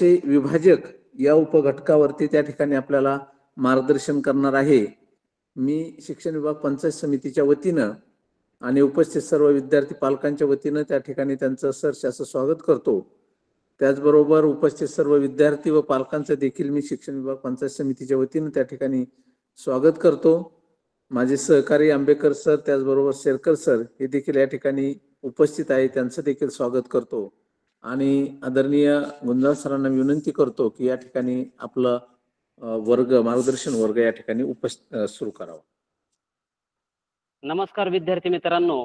अवयवाचे विभाजक या उपघटकावरती त्या ठिकाणी आपल्याला मार्गदर्शन करणार आहे. मी शिक्षण विभाग पंचायत समितीच्या वतीनं आणि उपस्थित सर्व विद्यार्थी पालकांच्या वतीनं त्या ठिकाणी त्यांचं सहर्ष असं स्वागत करतो. त्याचबरोबर उपस्थित सर्व विद्यार्थी व पालकांचं देखील मी शिक्षण विभाग पंचायत समितीच्या वतीनं त्या ठिकाणी स्वागत करतो. माझे सहकारी आंबेकर सर त्याचबरोबर शेरकर सर हे देखील या ठिकाणी उपस्थित आहे, त्यांचं देखील स्वागत करतो. आणि आदरणीय गुंजाळ सरांना विनंती करतो की या ठिकाणी आपलं मार्गदर्शन वर्ग या ठिकाणी सुरू करावा. नमस्कार विद्यार्थी मित्रांनो,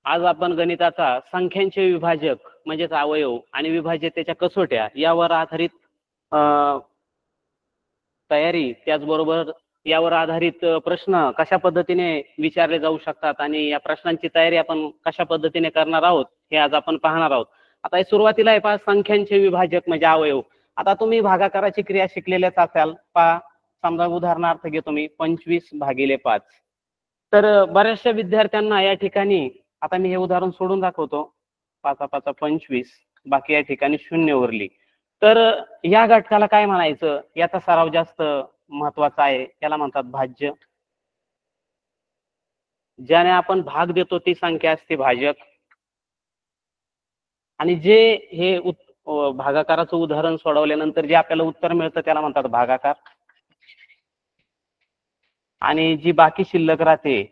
आज आपण गणिताचा संख्यांचे विभाजक म्हणजेच अवयव आणि विभाज्यतेच्या कसोट्या यावर आधारित तयारी, त्याचबरोबर यावर आधारित प्रश्न कशा पद्धतीने विचारले जाऊ शकतात आणि या प्रश्नांची तयारी आपण कशा पद्धतीने करणार आहोत हे आज आपण पाहणार आहोत. आता सुरुवातीला आहे पहा, संख्यांचे विभाजक म्हणजे अवयव. आता तुम्ही भागाकाराची क्रिया शिकलेल्याच असाल. पहा, समजा उदाहरणार्थ घेतो मी 25/5. तर बऱ्याचशा विद्यार्थ्यांना या ठिकाणी, आता मी हे उदाहरण सोडून दाखवतो, 5×5 = 25, बाकी या ठिकाणी 0 उरली. तर या घटकाला काय म्हणायचं, याचा सराव जास्त महत्वाचा आहे. याला म्हणतात भाज्य. ज्याने आपण भाग देतो ती संख्या असते भाजक. आणि जे हे भागाकाराचं उदाहरण सोडवल्यानंतर जे आपल्याला उत्तर मिळतं त्याला म्हणतात भागाकार. आणि जी बाकी शिल्लक राहते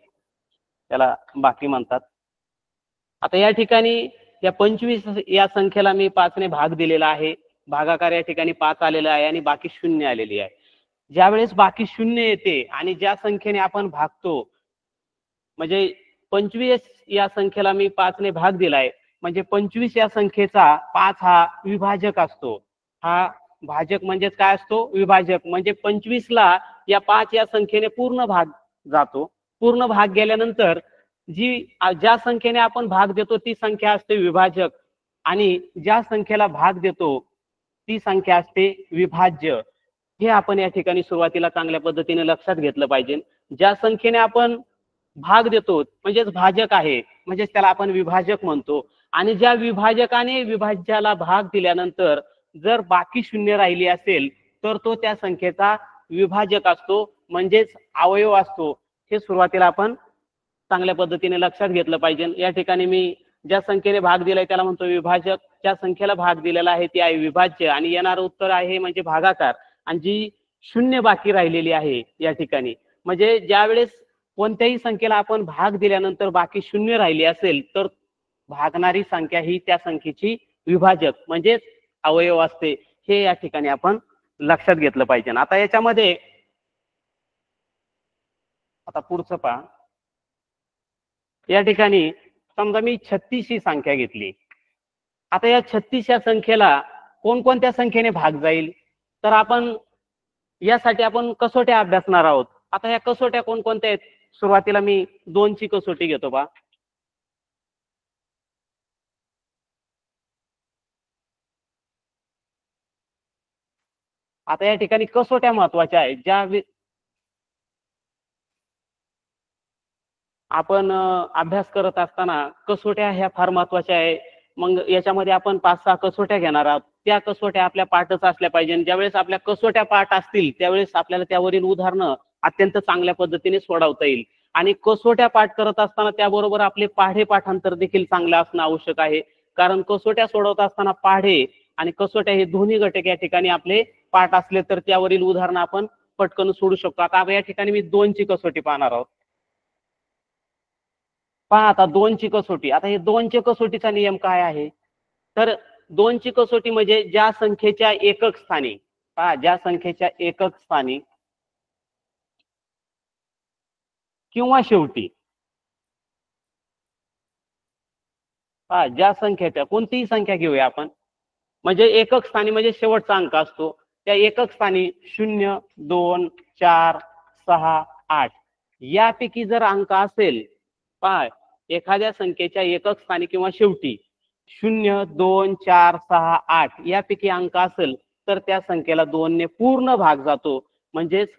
त्याला बाकी म्हणतात. आता या ठिकाणी या 25 या संख्येला मी 5 ने भाग दिलेला आहे. भागाकार या ठिकाणी 5 आलेला आहे आणि बाकी 0 आलेली आहे. ज्यावेळेस बाकी 0 येते आणि ज्या संख्येने आपण भागतो, म्हणजे 25 या संख्येला मी 5 ने भाग दिलाय, म्हणजे 25 या संख्येचा 5 हा विभाजक असतो. हा भाजक म्हणजेच काय असतो, विभाजक. म्हणजे 25 ला या 5 या संख्येने पूर्ण भाग जातो. पूर्ण भाग गेल्यानंतर ज्या संख्येने आपण भाग देतो ती संख्या असते विभाजक, आणि ज्या संख्येला भाग देतो ती संख्या असते विभाज्य. हे आपण या ठिकाणी सुरुवातीला चांगल्या पद्धतीने लक्षात घेतलं पाहिजे. ज्या संख्येने आपण भाग देतो म्हणजेच भाजक आहे, म्हणजेच त्याला आपण विभाजक म्हणतो. आणि ज्या विभाजकाने विभाज्याला भाग दिल्यानंतर जर बाकी 0 राहिली असेल तर तो त्या संख्येचा विभाजक असतो, म्हणजेच अवयव असतो. हे सुरुवातीला आपण चांगल्या पद्धतीने लक्षात घेतलं पाहिजे. या ठिकाणी मी ज्या संख्येने भाग दिलाय त्याला म्हणतो विभाजक, ज्या संख्येला भाग दिलेला आहे ती आहे विभाज्य, आणि येणारं उत्तर आहे म्हणजे भागाकार. आणि जी 0 बाकी राहिलेली आहे या ठिकाणी, म्हणजे ज्यावेळेस कोणत्याही संख्येला आपण भाग दिल्यानंतर बाकी 0 राहिली असेल तर भागणारी संख्या ही त्या संख्येची विभाजक म्हणजेच अवयव असते. हे या ठिकाणी आपण लक्षात घेतलं पाहिजे. आता याच्यामध्ये आता पुढचं पहा, या ठिकाणी समजा मी 36 ही संख्या घेतली. आता या 36 या संख्येला कोणकोणत्या संख्येने भाग जाईल, तर आपण यासाठी आपण कसोट्या अभ्यासणार आहोत. आता या कसोट्या कोणकोणत्या आहेत, सुरुवातीला मी 2 ची कसोटी घेतो पहा. आता या ठिकाणी कसोट्या महत्वाच्या आहेत. ज्या आपण अभ्यास करत असताना कसोट्या ह्या फार महत्वाच्या आहे. मग याच्यामध्ये आपण 5-6 कसोट्या घेणार आहोत. त्या कसोट्या आपल्या पाठच असल्या पाहिजे. ज्यावेळेस आपल्या कसोट्या पाठ असतील त्यावेळेस आपल्याला त्यावरील उदाहरणं अत्यंत चांगल्या पद्धतीने सोडवता येईल. आणि कसोट्या पाठ करत असताना त्याबरोबर आपले पाढे पाठांतर देखील चांगलं असणं आवश्यक आहे. कारण कसोट्या सोडवत असताना पाढे आणि कसोट्या हे दोन्ही घटक या ठिकाणी आपले पाठ असले तर त्यावरील उदाहरणं आपण पटकन सोडू शकतो. आता या ठिकाणी मी 2 ची कसोटी पाहणार आहोत. पहा आता 2 ची कसोटी. आता हे 2 च्या कसोटीचा नियम काय आहे, तर 2 ची कसोटी म्हणजे ज्या संख्येच्या एकक स्थानी, पहा ज्या संख्येच्या एकक स्थानी किंवा शेवटी, पहा ज्या संख्येच्या कोणतीही संख्या घेऊया आपण, म्हणजे एकक स्थानी म्हणजे शेवटचा अंक असतो, त्या एकक स्थानी 0, 2, 4, 6, 8 यापैकी जर अंक असेल, पहा एखाद्या संख्येच्या एकक स्थानी किंवा शेवटी 0, 2, 4, 6, 8 यापैकी अंक असेल तर त्या संख्येला 2 ने पूर्ण भाग जातो. म्हणजेच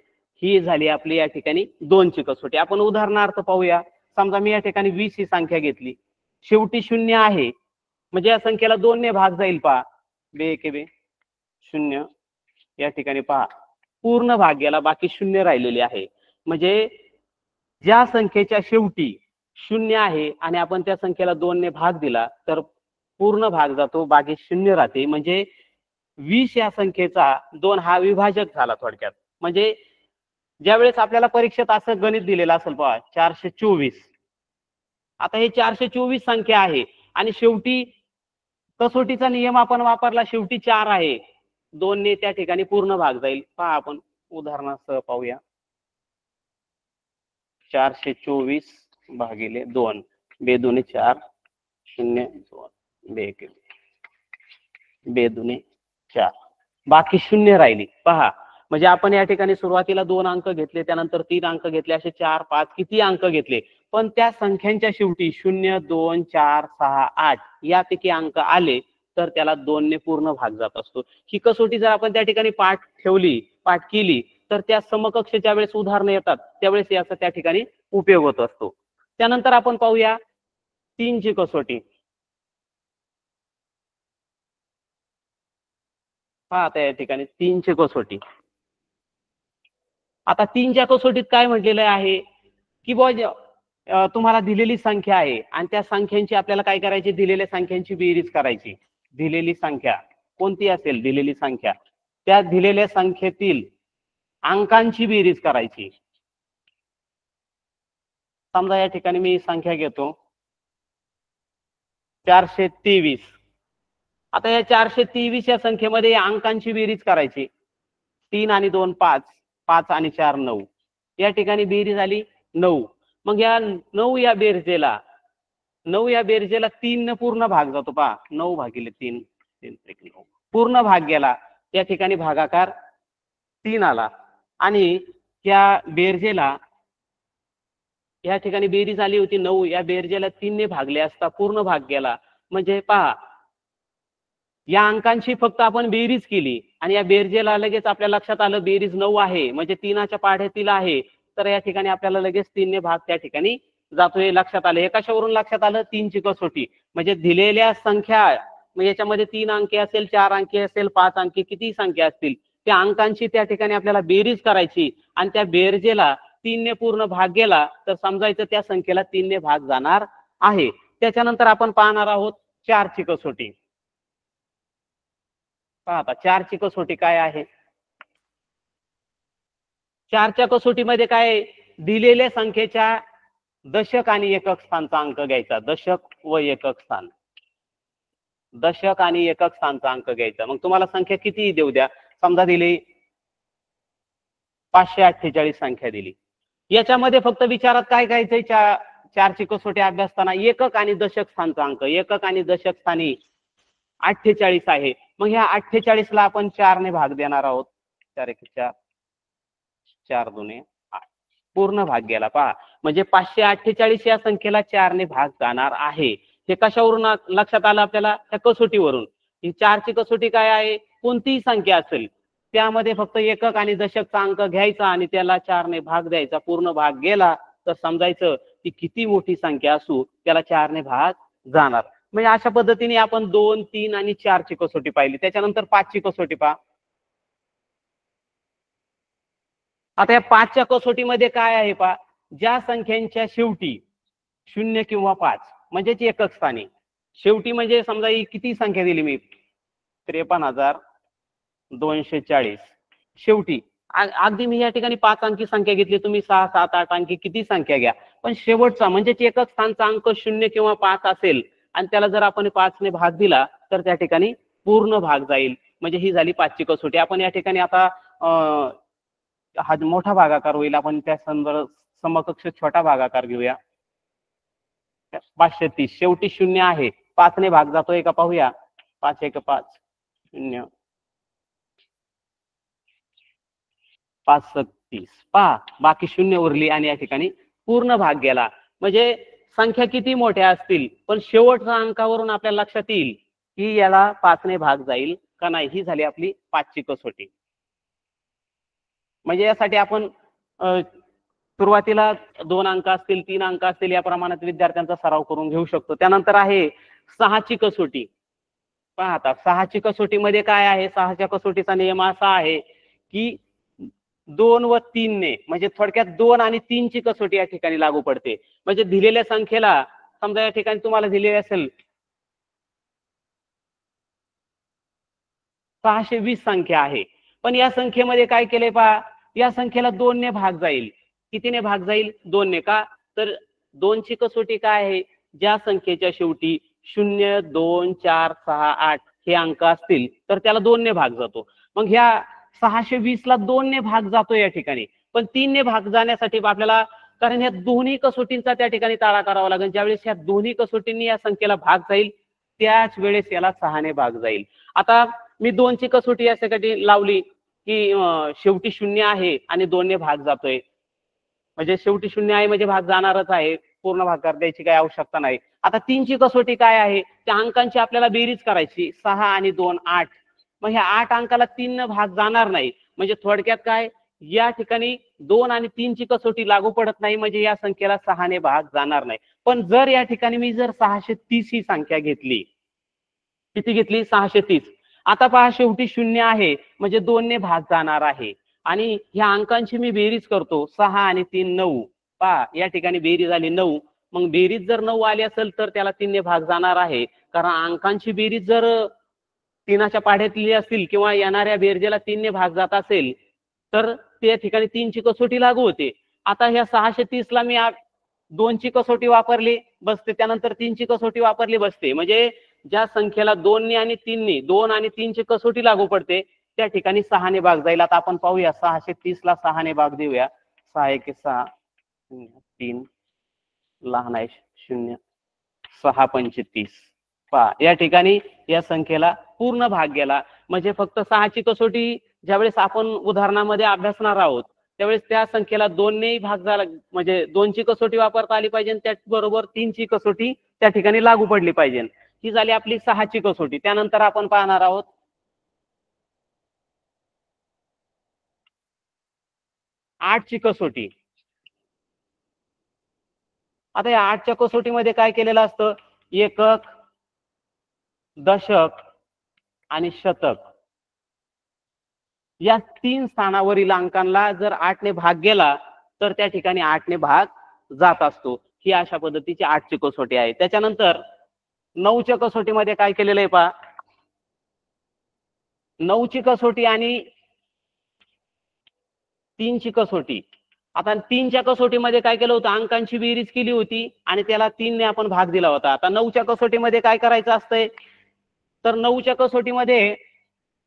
ही झाली आपली या ठिकाणी 2 ची कसोटी. आपण उदाहरणार्थ पाहूया. समजा मी या ठिकाणी 20 ही संख्या घेतली, शेवटी 0 आहे, म्हणजे या संख्येला 2 ने भाग जाईल. पहा 2 एके 2, शून्य या ठिकाणी पहा पूर्ण भाग गेला, बाकी शून्य राहिलेले आहे. म्हणजे ज्या संख्येच्या शेवटी शून्य आहे आणि आपण त्या संख्येला 2 ने भाग दिला तर पूर्ण भाग जातो, बाकी शून्य राहते. म्हणजे 20 या संख्येचा 2 हा विभाजक झाला थोडक्यात. म्हणजे ज्यावेळेस आपल्याला परीक्षेत असं गणित दिलेलं असेल पहा 424, आता हे 424 संख्या आहे आणि शेवटी कसोटीचा नियम आपण वापरला, शेवटी 4 आहे, 2 ने त्या ठिकाणी पूर्ण भाग जाईल. पहा आपण उदाहरणासह पाहूया. 424 भागिले 2, 2 दुणे 4, 0 2, 2 1 2 दुणे 4, बाकी शून्य राहिली. पहा म्हणजे आपण या ठिकाणी सुरुवातीला 2 अंक घेतले, त्यानंतर 3 अंक घेतले, असे 4 5 किती अंक घेतले, पण त्या संख्यांच्या शेवटी 0 2 4 6 8 यापैकी अंक आले तर त्याला 2 ने पूर्ण भाग जात असतो. ही कसोटी जर आपण त्या ठिकाणी पाठ केली तर त्या समकक्ष ज्या वेळेस उदाहरणं येतात त्यावेळेस याचा त्या ठिकाणी उपयोग होत असतो. त्यानंतर आपण पाहूया 3 ची कसोटी. पहा आता या ठिकाणी 3 ची कसोटी. आता 3च्या कसोटीत काय म्हटलेलं आहे की तुम्हाला दिलेली संख्या आहे आणि त्या संख्यांची आपल्याला काय करायची, दिलेल्या संख्यांची बेरीज करायची. दिलेली संख्या कोणती असेल, दिलेली संख्या त्या दिलेल्या संख्येतील अंकांची बेरीज करायची. समजा या ठिकाणी मी संख्या घेतो 423. आता या 423 या संख्येमध्ये अंकांची बेरीज करायची. 3 आणि 2 5, 5 आणि 4 9, या ठिकाणी बेरीज आली 9. मग या 9 या बेरजेला 3 न पूर्ण भाग जातो. पहा 9 भागिले 3, 3 9, पूर्ण भाग गेला, त्या ठिकाणी भागाकार 3 आला आणि त्या बेरजेला या ठिकाणी बेरीज आली होती 9, या बेरजेला 3 ने भागले असता पूर्ण भाग गेला. म्हणजे पहा या अंकांची फक्त आपण बेरीज केली आणि या बेरजेला लगेच आपल्या लक्षात आलं बेरीज 9 आहे, म्हणजे 3च्या पाढ्यातील आहे, तर या ठिकाणी आपल्याला लगेच 3 ने भाग त्या ठिकाणी जातोय, लक्षात आलं. हे कशावरून लक्षात आलं, 3 ची कसोटी. म्हणजे दिलेल्या संख्या, म्हणजे याच्यामध्ये 3 अंकी असेल, 4 अंकी असेल, 5 अंकी, किती संख्या असतील त्या अंकांची त्या ठिकाणी आपल्याला बेरीज करायची आणि त्या बेरजेला 3 ने पूर्ण भाग गेला तर समजायचं त्या संख्येला 3 ने भाग जाणार आहे. त्याच्यानंतर आपण पाहणार आहोत 4 ची कसोटी. पहा आता 4 ची कसोटी काय आहे. 4च्या कसोटीमध्ये काय, दिलेल्या संख्येच्या दशक आणि एकक स्थानचा अंक घ्यायचा. दशक व एकक स्थान, दशक आणि एकक स्थानचा अंक घ्यायचा. मग तुम्हाला संख्या किती देऊ द्या, समजा दिली 548 संख्या दिली, याच्यामध्ये फक्त विचारात काय घ्यायचंय, 4 ची कसोटी अभ्यासताना एकक आणि दशक स्थानचा अंक. एकक आणि दशक स्थानी 48 आहे. मग ह्या 48 ला आपण 4 ने भाग देणार आहोत. 4 1 4, 4 2 8, पूर्ण भाग गेला. पहा म्हणजे 548 या संख्येला 4 ने भाग जाणार आहे. हे कशावरून लक्षात आलं आपल्याला, त्या कसोटीवरून. ही 4 ची कसोटी काय आहे, कोणतीही संख्या असेल त्यामध्ये फक्त एकक आणि दशकचा अंक घ्यायचा आणि त्याला 4 ने भाग द्यायचा. पूर्ण भाग गेला तर समजायचं की किती मोठी संख्या असू त्याला 4 ने भाग जाणार. म्हणजे अशा पद्धतीने आपण 2, 3 आणि 4 ची कसोटी पाहिली. त्याच्यानंतर 5 ची कसोटी पहा. आता या 5च्या कसोटीमध्ये काय आहे पहा, ज्या संख्यांच्या शेवटी 0 किंवा 5 म्हणजेच एकक स्थानी, शेवटी म्हणजे समजा ही किती संख्या दिली मी 53,240, शेवटी अगदी मी या ठिकाणी 5 अंकी संख्या घेतली, तुम्ही 6 7 8 अंकी किती संख्या घ्या, पण शेवटचा म्हणजेच एकक स्थानचा अंक 0 किंवा 5 असेल आणि त्याला जर आपण 5 ने भाग दिला तर त्या ठिकाणी पूर्ण भाग जाईल. म्हणजे ही झाली 5 ची कसोटी. आपण या ठिकाणी आता हा मोठा भागाकार होईल, आपण त्या संदर्भ समकक्ष छोटा भागाकार घेऊया. 530 शेवटी 0 आहे, 5 ने भाग जातोय का पाहूया. 5 1 5 0, 5 36, पहा बाकी 0 उरली आणि या ठिकाणी पूर्ण भाग गेला. म्हणजे संख्या किती मोठ्या असतील पण शेवटच्या अंकावरून आपल्याला लक्षात येईल की याला 5 ने भाग जाईल का नाही. ही झाली आपली 5 ची कसोटी. म्हणजे यासाठी आपण सुरुवातीला 2 अंक असतील, 3 अंक असतील, या प्रमाणात विद्यार्थ्यांचा सराव करून घेऊ शकतो. त्यानंतर आहे 6 ची कसोटी. पहा आता 6ची कसोटीमध्ये काय आहे, 6च्या कसोटीचा नियम असा आहे की 2 व 3 ने, म्हणजे थोडक्यात 2 आणि 3 ची कसोटी या ठिकाणी लागू पडते. म्हणजे दिलेल्या संख्येला समजा या ठिकाणी तुम्हाला दिलेली असेल 620 संख्या आहे, पण या संख्येमध्ये काय केलंय पहा, या संख्येला 2 ने भाग जाईल. कितीने भाग जाईल? 2 ने. का तर 2 ची कसोटी काय आहे, ज्या संख्येच्या शेवटी 0, 2, 4, 6, 8 हे अंक असतील तर त्याला 2 ने भाग जातो. मग ह्या 620 ला 2 ने भाग जातो या ठिकाणी, पण 3 ने भाग जाण्यासाठी आपल्याला, कारण ह्या दोन्ही कसोटींचा त्या ठिकाणी ताळा करावा लागेल. ज्यावेळेस ह्या दोन्ही कसोटींनी या संख्येला भाग जाईल त्याच वेळेस याला 6 ने भाग जाईल. आता मी 2 ची कसोटी यासाठी लावली की शेवटी 0 आहे आणि 2 ने भाग जातोय, म्हणजे शेवटी 0 आहे म्हणजे भाग जाणारच आहे, पूर्ण भाग द्यायची काही आवश्यकता नाही. आता 3 ची कसोटी काय आहे, त्या अंकांची आपल्याला बेरीज करायची, 6 आणि 2 8. मग ह्या 8 अंकाला 3 न भाग जाणार नाही, म्हणजे थोडक्यात काय, या ठिकाणी 2 आणि 3 ची कसोटी लागू पडत नाही, म्हणजे या संख्येला 6 ने भाग जाणार नाही. पण जर या ठिकाणी मी जर 630 ही संख्या घेतली, किती घेतली? 630. आता पहा शेवटी 0 आहे म्हणजे 2 ने भाग जाणार आहे, आणि ह्या अंकांची मी बेरीज करतो, 6 आणि 3 9. पहा या ठिकाणी बेरीज आली 9. मग बेरीज जर 9 आली असेल तर त्याला 3 ने भाग जाणार आहे, कारण अंकांची बेरीज जर 3च्या पाढ्यातली असतील किंवा येणाऱ्या बेरजेला 3 ने भाग जात असेल तर त्या ठिकाणी 3 ची कसोटी लागू होते. आता ह्या 630 ला मी 2 ची कसोटी वापरली बसते, त्यानंतर 3 ची कसोटी वापरली बसते, म्हणजे ज्या संख्येला 2 ने आणि 3 ने, 2 आणि 3 ची कसोटी लागू पडते त्या ठिकाणी 6 ने भाग जाईल. आता आपण पाहूया, 630 ला 6 ने भाग देऊया. 6 1 6, 3 लहान आहे 0, 6 5 30. पहा या ठिकाणी या संख्येला पूर्ण भाग गेला, म्हणजे फक्त 6 ची कसोटी ज्यावेळेस आपण उदाहरणामध्ये अभ्यासणार आहोत त्यावेळेस त्या संख्येला 2 ने भाग झाला, म्हणजे 2 ची कसोटी वापरता आली पाहिजे, त्याचबरोबर 3 ची कसोटी त्या ठिकाणी लागू पडली पाहिजे. ही झाली आपली 6 ची कसोटी. त्यानंतर आपण पाहणार आहोत 8 ची कसोटी. आता या 8च्या कसोटीमध्ये काय केलेलं असतं, एकक, दशक आणि शतक या 3 स्थानावरील अंकांना जर 8 ने भाग गेला तर त्या ठिकाणी 8 ने भाग जात असतो. ही अशा पद्धतीची 8 ची कसोटी आहे. त्याच्यानंतर 9च्या कसोटीमध्ये काय केलेलं आहे पहा, 9 ची कसोटी आणि 3 ची कसोटी. आता 3च्या कसोटीमध्ये काय केलं होतं, अंकांची बेरीज केली होती आणि त्याला 3 ने आपण भाग दिला होता. आता 9च्या कसोटीमध्ये काय करायचं असतंय, तर 9च्या कसोटीमध्ये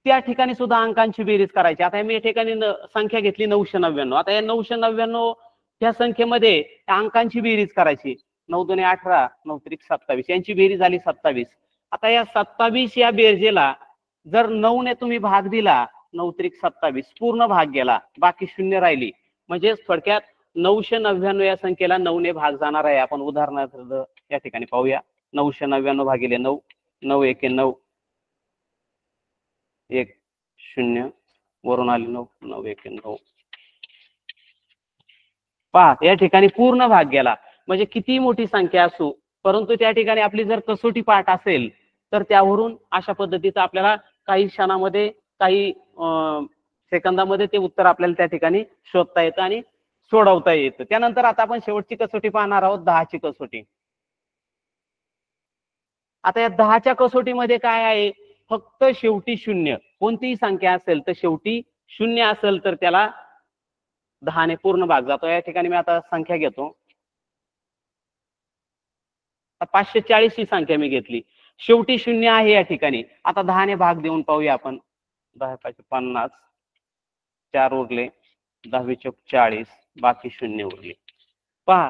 त्या ठिकाणी सुद्धा अंकांची बेरीज करायची. आता मी या ठिकाणी संख्या घेतली 999. आता या 999 ह्या संख्येमध्ये त्या अंकांची बेरीज करायची. 9 2 18, 9 3 27, यांची बेरीज झाली 27. आता या 27 या बेरजेला जर 9 ने तुम्ही भाग दिला, 9 3 27 पूर्ण भाग गेला, बाकी 0 राहिली, म्हणजे थोडक्यात 999 या संख्येला 9 ने भाग जाणार आहे. आपण उदाहरणार्थ या ठिकाणी पाहूया. 999 भागिले 9, 9 1 9, 1 0 वरून आले 9, 9 1 9. पहा या ठिकाणी पूर्ण भाग गेला, म्हणजे किती मोठी संख्या असू, परंतु त्या ठिकाणी आपली जर कसोटी पाठ असेल तर त्यावरून अशा पद्धतीचं आपल्याला काही क्षणामध्ये, काही सेकंदामध्ये ते उत्तर आपल्याला त्या ठिकाणी शोधता येतं आणि सोडवता येतं. त्यानंतर आता आपण शेवटची कसोटी पाहणार आहोत, 10ची कसोटी. आता या 10च्या कसोटीमध्ये काय आहे, फक्त शेवटी 0, कोणतीही संख्या असेल तर शेवटी 0 असेल तर त्याला 10 ने पूर्ण भाग जातो. या ठिकाणी मी आता संख्या घेतो, 540 ही संख्या मी घेतली, शेवटी 0 आहे या ठिकाणी. आता 10 ने भाग देऊन पाहूया आपण. 10 5 50, 4 उरले, 10 चौक 40, बाकी 0 उरले. पहा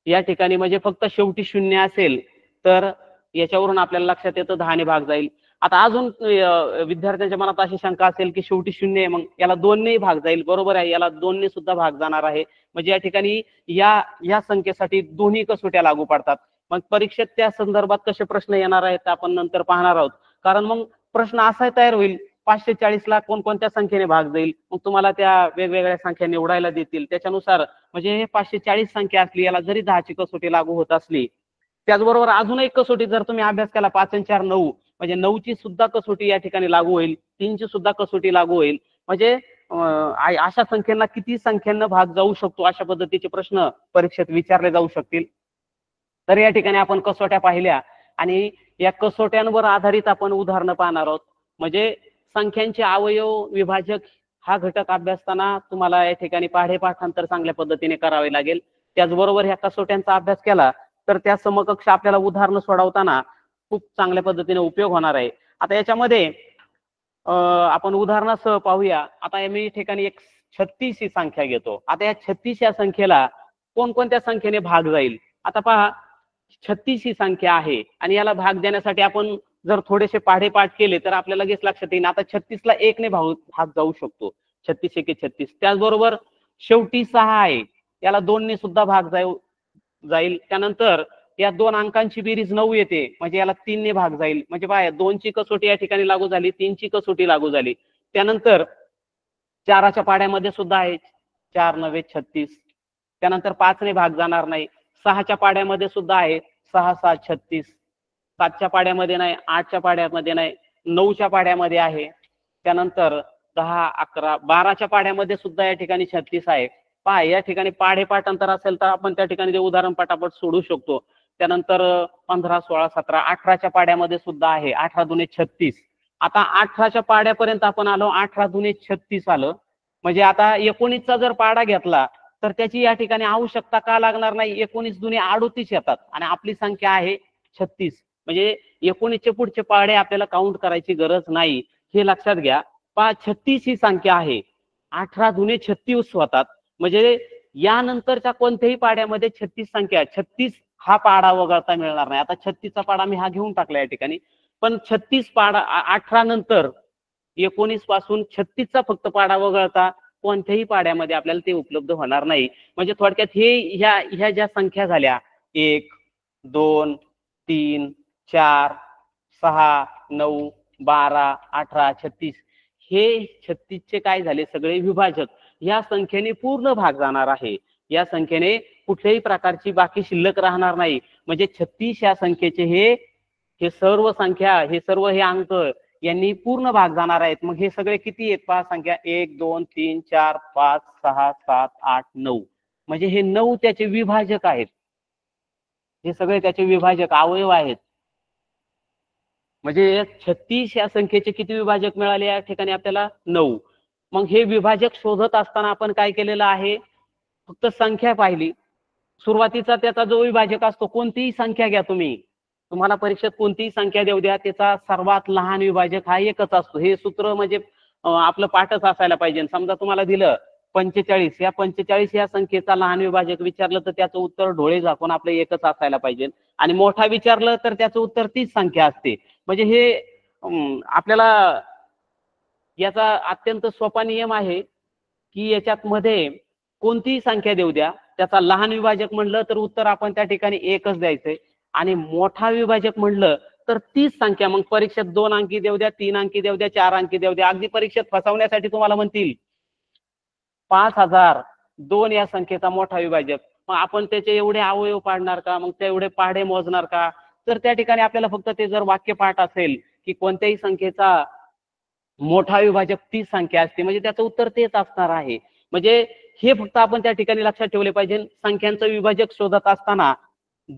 या ठिकाणी म्हणजे फक्त शेवटी 0 असेल तर याच्यावरून आपल्याला लक्षात येतं 10 ने भाग जाईल. आता अजून विद्यार्थ्यांच्या मनात अशी शंका असेल की शेवटी 0 आहे, मग याला 2 ने भाग जाईल. बरोबर आहे, याला 2 ने सुद्धा भाग जाणार आहे. म्हणजे या ठिकाणी या संख्येसाठी दोन्ही कसोट्या लागू पडतात. मग परीक्षेत त्या संदर्भात कसे प्रश्न येणार आहेत आपण नंतर पाहणार आहोत. कारण मग प्रश्न असा तयार होईल, 540 ला कोणकोणत्या संख्येने भाग जाईल, मग तुम्हाला त्या वेगवेगळ्या संख्या निवडायला देतील. त्याच्यानुसार म्हणजे 540 संख्या असली, याला जरी 10ची कसोटी लागू होत असली, त्याचबरोबर अजून एक कसोटी जर तुम्ही अभ्यास केला, 5 आणि 4 9, म्हणजे 9ची सुद्धा कसोटी या ठिकाणी लागू होईल, 3ची सुद्धा कसोटी लागू होईल. म्हणजे अशा संख्यांना किती संख्यांना भाग जाऊ शकतो, अशा पद्धतीचे प्रश्न परीक्षेत विचारले जाऊ शकतील. तर या ठिकाणी आपण कसोट्या पाहिल्या आणि या कसोट्यांवर आधारित आपण उदाहरणं पाहणार आहोत. म्हणजे संख्यांचे अवयव विभाजक हा घटक अभ्यासताना तुम्हाला या ठिकाणी पाढे-पाठांतर चांगल्या पद्धतीने करावे लागेल. त्याचबरोबर ह्या कसोट्यांचा अभ्यास केला तर त्या समकक्ष आपल्याला उदाहरणं सोडवताना खूप चांगल्या पद्धतीने उपयोग होणार आहे. आता याच्यामध्ये आपण उदाहरणासह पाहूया. आता मी ठिकाणी एक 36 ही संख्या घेतो. आता या 36 या संख्येला कोणकोणत्या संख्येने भाग जाईल? आता पहा, 36 ही संख्या आहे आणि याला भाग देण्यासाठी आपण जर थोडेसे पाढे-पाठ केले तर आपल्याला लगेच लक्षात येईल. आता 36 ला 1 ने भाग जाऊ शकतो. 36 एके 36. त्याचबरोबर शेवटी 6 आहे, याला 2 ने सुद्धा भाग जाईल. त्यानंतर या 2 अंकांची बेरीज 9 येते, म्हणजे याला 3 ने भाग जाईल. म्हणजे पहा, 2ची कसोटी या ठिकाणी लागू झाली, 3ची कसोटी लागू झाली. त्यानंतर 4च्या पाड्यामध्ये सुद्धा आहे, 4 9 36. त्यानंतर 5 ने भाग जाणार नाही. 6च्या पाड्यामध्ये सुद्धा आहे, 6 7 36. 7च्या पाड्यामध्ये नाही, 8च्या पाड्यामध्ये नाही, 9च्या पाड्यामध्ये आहे. त्यानंतर 10 11 12च्या पाड्यामध्ये सुद्धा या ठिकाणी 36 आहे. पहा, या ठिकाणी पाढे-पाठांतर असेल तर आपण त्या ठिकाणी ते उदाहरण पटापट सोडू शकतो. त्यानंतर 15 16 17 18च्या पाड्यामध्ये सुद्धा आहे, 18 दुने 36. आता 18च्या पाड्यापर्यंत आपण आलो, 18 दुने 36 आलं. म्हणजे आता 19चा जर पाडा घेतला तर त्याची या ठिकाणी आवश्यकता का लागणार नाही. 19 दुने 38 येतात आणि आपली संख्या आहे 36. म्हणजे 19चे पुढचे पाडे आपल्याला काउंट करायची गरज नाही, हे लक्षात घ्या. पहा, 36 ही संख्या आहे, 18 दुने 36 होतात. म्हणजे यानंतरच्या कोणत्याही पाड्यामध्ये 36 संख्या, 36 हा पाडा वगळता मिळणार नाही. आता 36चा पाडा मी हा घेऊन टाकला या ठिकाणी, पण 36 पाडा 18 नंतर 19 पासून 36चा फक्त पाडा वगळता कोणत्याही पाड्यामध्ये आपल्याला ते उपलब्ध होणार नाही. म्हणजे थोडक्यात ह्या ज्या संख्या झाल्या 1 2 3 4 6 9 12 18 36, हे 36चे काय झाले, सगळे विभाजक. या संख्येने पूर्ण भाग जाणार आहे. या संख्येने कुठल्याही प्रकारची बाकी शिल्लक राहणार नाही. म्हणजे 36 या संख्येचे हे सर्व संख्या, हे सर्व हे अंक यांनी पूर्ण भाग जाणार आहेत. मग हे सगळे किती आहेत पहा संख्या, 1 2 3 4 5 6 7 8 9. म्हणजे हे 9 त्याचे विभाजक आहेत. हे सगळे त्याचे विभाजक अवयव आहेत. म्हणजे 36 या संख्येचे किती विभाजक मिळाले या ठिकाणी आपल्याला? 9. मग हे विभाजक शोधत असताना आपण काय केलेलं आहे, फक्त संख्या पाहिली. सुरुवातीचा त्याचा जो विभाजक असतो, कोणतीही संख्या घ्या तुम्ही, तुम्हाला परीक्षेत कोणतीही संख्या देऊ द्या, त्याचा सर्वात लहान विभाजक हा एकच असतो. हे सूत्र म्हणजे आपलं पाठच असायला पाहिजे. समजा तुम्हाला दिलं 45, या 45 या संख्येचा लहान विभाजक विचारलं तर त्याचं उत्तर डोळे झाकून आपलं एकच असायला पाहिजे. आणि मोठा विचारलं तर त्याचं उत्तर तीच संख्या असते. म्हणजे हे आपल्याला याचा अत्यंत सोपा नियम आहे की याच्यात मध्ये कोणतीही संख्या देऊ द्या, त्याचा लहान विभाजक म्हणलं तर उत्तर आपण त्या ठिकाणी एकच द्यायचंय. आणि मोठा विभाजक म्हणलं तर तीच संख्या. मग परीक्षेत 2 अंकी देऊ द्या, 3 अंकी देऊ द्या, 4 अंकी देऊ द्या, अगदी परीक्षेत फसवण्यासाठी तुम्हाला म्हणतील 5002 या संख्येचा मोठा विभाजक. मग आपण त्याचे एवढे अवयव पाडणार का, मग ते एवढे पाढे मोजणार का? तर त्या ठिकाणी आपल्याला फक्त ते जर वाक्य पाठ असेल की कोणत्याही संख्येचा मोठा विभाजक तीच संख्या असते, म्हणजे त्याचं उत्तर तेच असणार आहे. म्हणजे हे फक्त आपण त्या ठिकाणी लक्षात ठेवले पाहिजे. संख्यांचं विभाजक शोधत असताना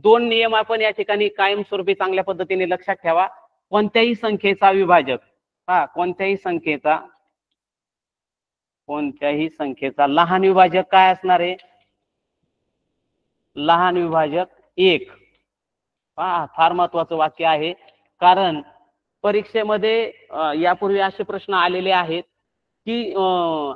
2 नियम आपण या ठिकाणी कायमस्वरूपी चांगल्या पद्धतीने लक्षात ठेवा. कोणत्याही संख्येचा विभाजक, कोणत्याही संख्येचा लहान विभाजक काय असणार आहे? लहान विभाजक 1. फार महत्वाचं वाक्य आहे, कारण परीक्षेमध्ये यापूर्वी असे प्रश्न आलेले आहेत की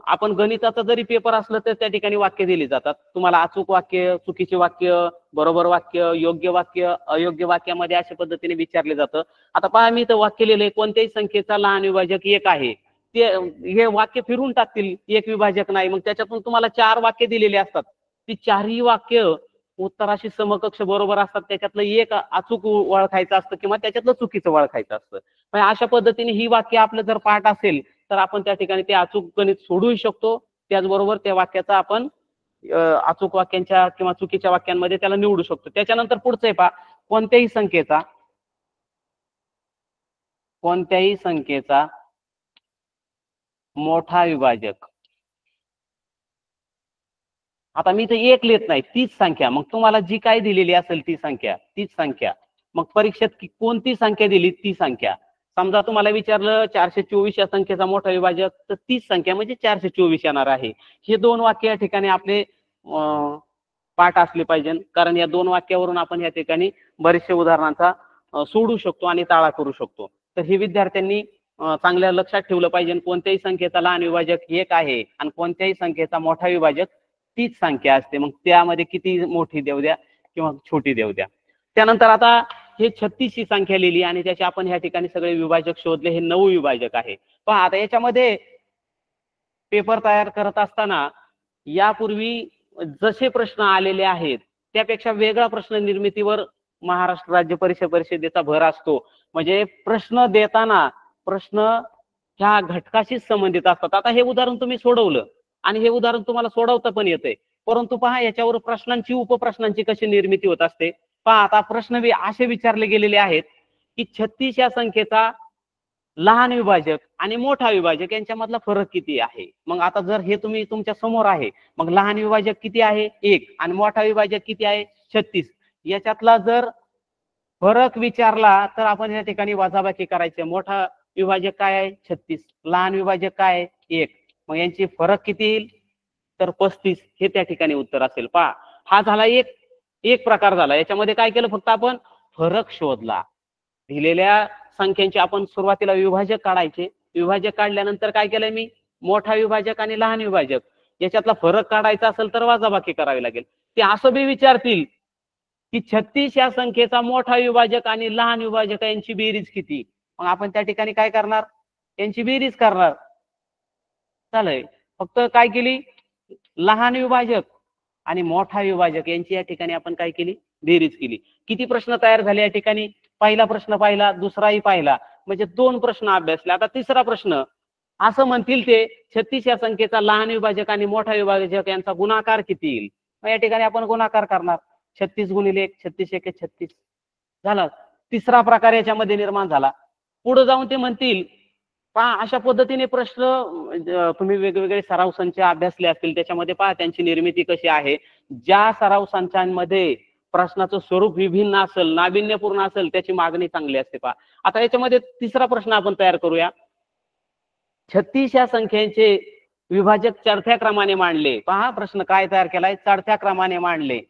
आपण गणिताचा जरी पेपर असलं तर त्या ठिकाणी वाक्य दिली जातात. तुम्हाला अचूक वाक्य, चुकीचे वाक्य, बरोबर वाक्य, योग्य वाक्य, अयोग्य वाक्यामध्ये अशा पद्धतीने विचारले जातं. आता पहा, मी इथं वाक्य लिहिलंय, कोणत्याही संख्येचा लहान विभाजक 1 आहे. ते हे वाक्य फिरून टाकतील, एक विभाजक नाही. मग त्याच्यातून तुम्हाला 4 वाक्य दिलेले असतात. ती 4ही वाक्य उत्तराशी समकक्ष बरोबर असतात. त्याच्यातलं एक अचूक ओळखायचं असतं किंवा त्याच्यातलं चुकीचं ओळखायचं असतं. म्हणजे अशा पद्धतीने ही वाक्य आपलं जर पाठ असेल तर आपण त्या ठिकाणी ते अचूक गणित सोडवू शकतो. त्याचबरोबर त्या वाक्याचा आपण अचूक वाक्यांच्या किंवा चुकीच्या वाक्यांमध्ये त्याला निवडू शकतो. त्याच्यानंतर पुढचं आहे पहा, कोणत्याही संख्येचा कोणत्याही संख्येचा मोठा विभाजक. आता मी तर एक लिहित नाही, तीच संख्या. मग तुम्हाला जी काय दिलेली असेल ती संख्या, तीच संख्या. मग परीक्षेत कोणती संख्या दिली ती संख्या. समजा तुम्हाला विचारलं 424 या संख्येचा मोठा विभाजक, तर तीच संख्या म्हणजे 424 येणार आहे. हे दोन वाक्य या ठिकाणी आपले पाठ असले पाहिजे, कारण या दोन वाक्यावरून आपण या ठिकाणी बरेचसे उदाहरणांचा सोडू शकतो आणि टाळा करू शकतो. तर हे विद्यार्थ्यांनी चांगल्या लक्षात ठेवलं पाहिजे. कोणत्याही संख्येचा लहान विभाजक एक आहे आणि कोणत्याही संख्येचा मोठा विभाजक तीच संख्या असते. मग त्यामध्ये किती मोठी देऊ द्या किंवा छोटी देऊ द्या. त्यानंतर आता हे 36 ही संख्या लिहिली आणि त्याचे आपण ह्या ठिकाणी सगळे विभाजक शोधले. हे 9 विभाजक आहे. पहा आता याच्यामध्ये पेपर तयार करत असताना यापूर्वी जसे प्रश्न आलेले आहेत त्यापेक्षा वेगळा प्रश्न निर्मितीवर महाराष्ट्र राज्य परिषदेचा भर असतो. म्हणजे प्रश्न देताना प्रश्न ह्या घटकाशी संबंधित असतात. आता हे उदाहरण तुम्ही सोडवलं आणि हे उदाहरण तुम्हाला सोडवता पण येते, परंतु पहा याच्यावर प्रश्नांची उपप्रश्नांची कशी निर्मिती होत असते. पहा आता प्रश्न असे विचारले गेलेले आहेत की 36 या संख्येचा लहान विभाजक आणि मोठा विभाजक यांच्यामधला फरक किती आहे. मग आता जर हे तुम्ही तुमच्या समोर आहे, मग लहान विभाजक किती आहे 1 आणि मोठा विभाजक किती आहे 36, याच्यातला जर फरक विचारला तर आपण या ठिकाणी वजाबाकी करायचे. मोठा विभाजक काय आहे 36, लहान विभाजक काय आहे 1, मग यांची फरक किती येईल तर 35. हे त्या ठिकाणी उत्तर असेल. पहा हा झाला एक प्रकार झाला. याच्यामध्ये काय केलं, फक्त आपण फरक शोधला. दिलेल्या संख्यांचे आपण सुरुवातीला विभाजक काढायचे. विभाजक काढल्यानंतर काय केलंय मी, मोठा विभाजक आणि लहान विभाजक याच्यातला फरक काढायचा असेल तर वजाबाकी करावी लागेल. ते असं बी विचारतील की 36 या संख्येचा मोठा विभाजक आणि लहान विभाजक यांची बेरीज किती. मग आपण त्या ठिकाणी काय करणार, यांची बेरीज करणार. चालेल, फक्त काय केली, लहान विभाजक आणि मोठा विभाजक यांची या ठिकाणी आपण काय केली, बेरीज केली. किती प्रश्न तयार झाले या ठिकाणी, पहिला प्रश्न पाहिला, दुसराही पाहिला, म्हणजे 2 प्रश्न अभ्यासले. आता तिसरा प्रश्न असं म्हणतील ते 36 या संख्येचा लहान विभाजक आणि मोठा विभाजक यांचा गुणाकार किती येईल. मग या ठिकाणी आपण गुणाकार करणार. 36 गुणिले 1, 36 1 36 झाला. तिसरा प्रकार याच्यामध्ये निर्माण झाला. पुढे जाऊन ते म्हणतील पहा अशा पद्धतीने प्रश्न तुम्ही वेगवेगळे सराव संच अभ्यासले असतील, त्याच्यामध्ये पहा त्यांची निर्मिती कशी आहे. ज्या सराव संचांमध्ये प्रश्नाचं स्वरूप विभिन्न असेल, नाविन्यपूर्ण असेल, त्याची मागणी चांगली असते. पहा आता याच्यामध्ये तिसरा प्रश्न आपण तयार करूया. 36 या संख्येचे विभाजक चढत्या क्रमाने मांडले. पहा प्रश्न काय तयार केलाय, चढत्या क्रमाने मांडले.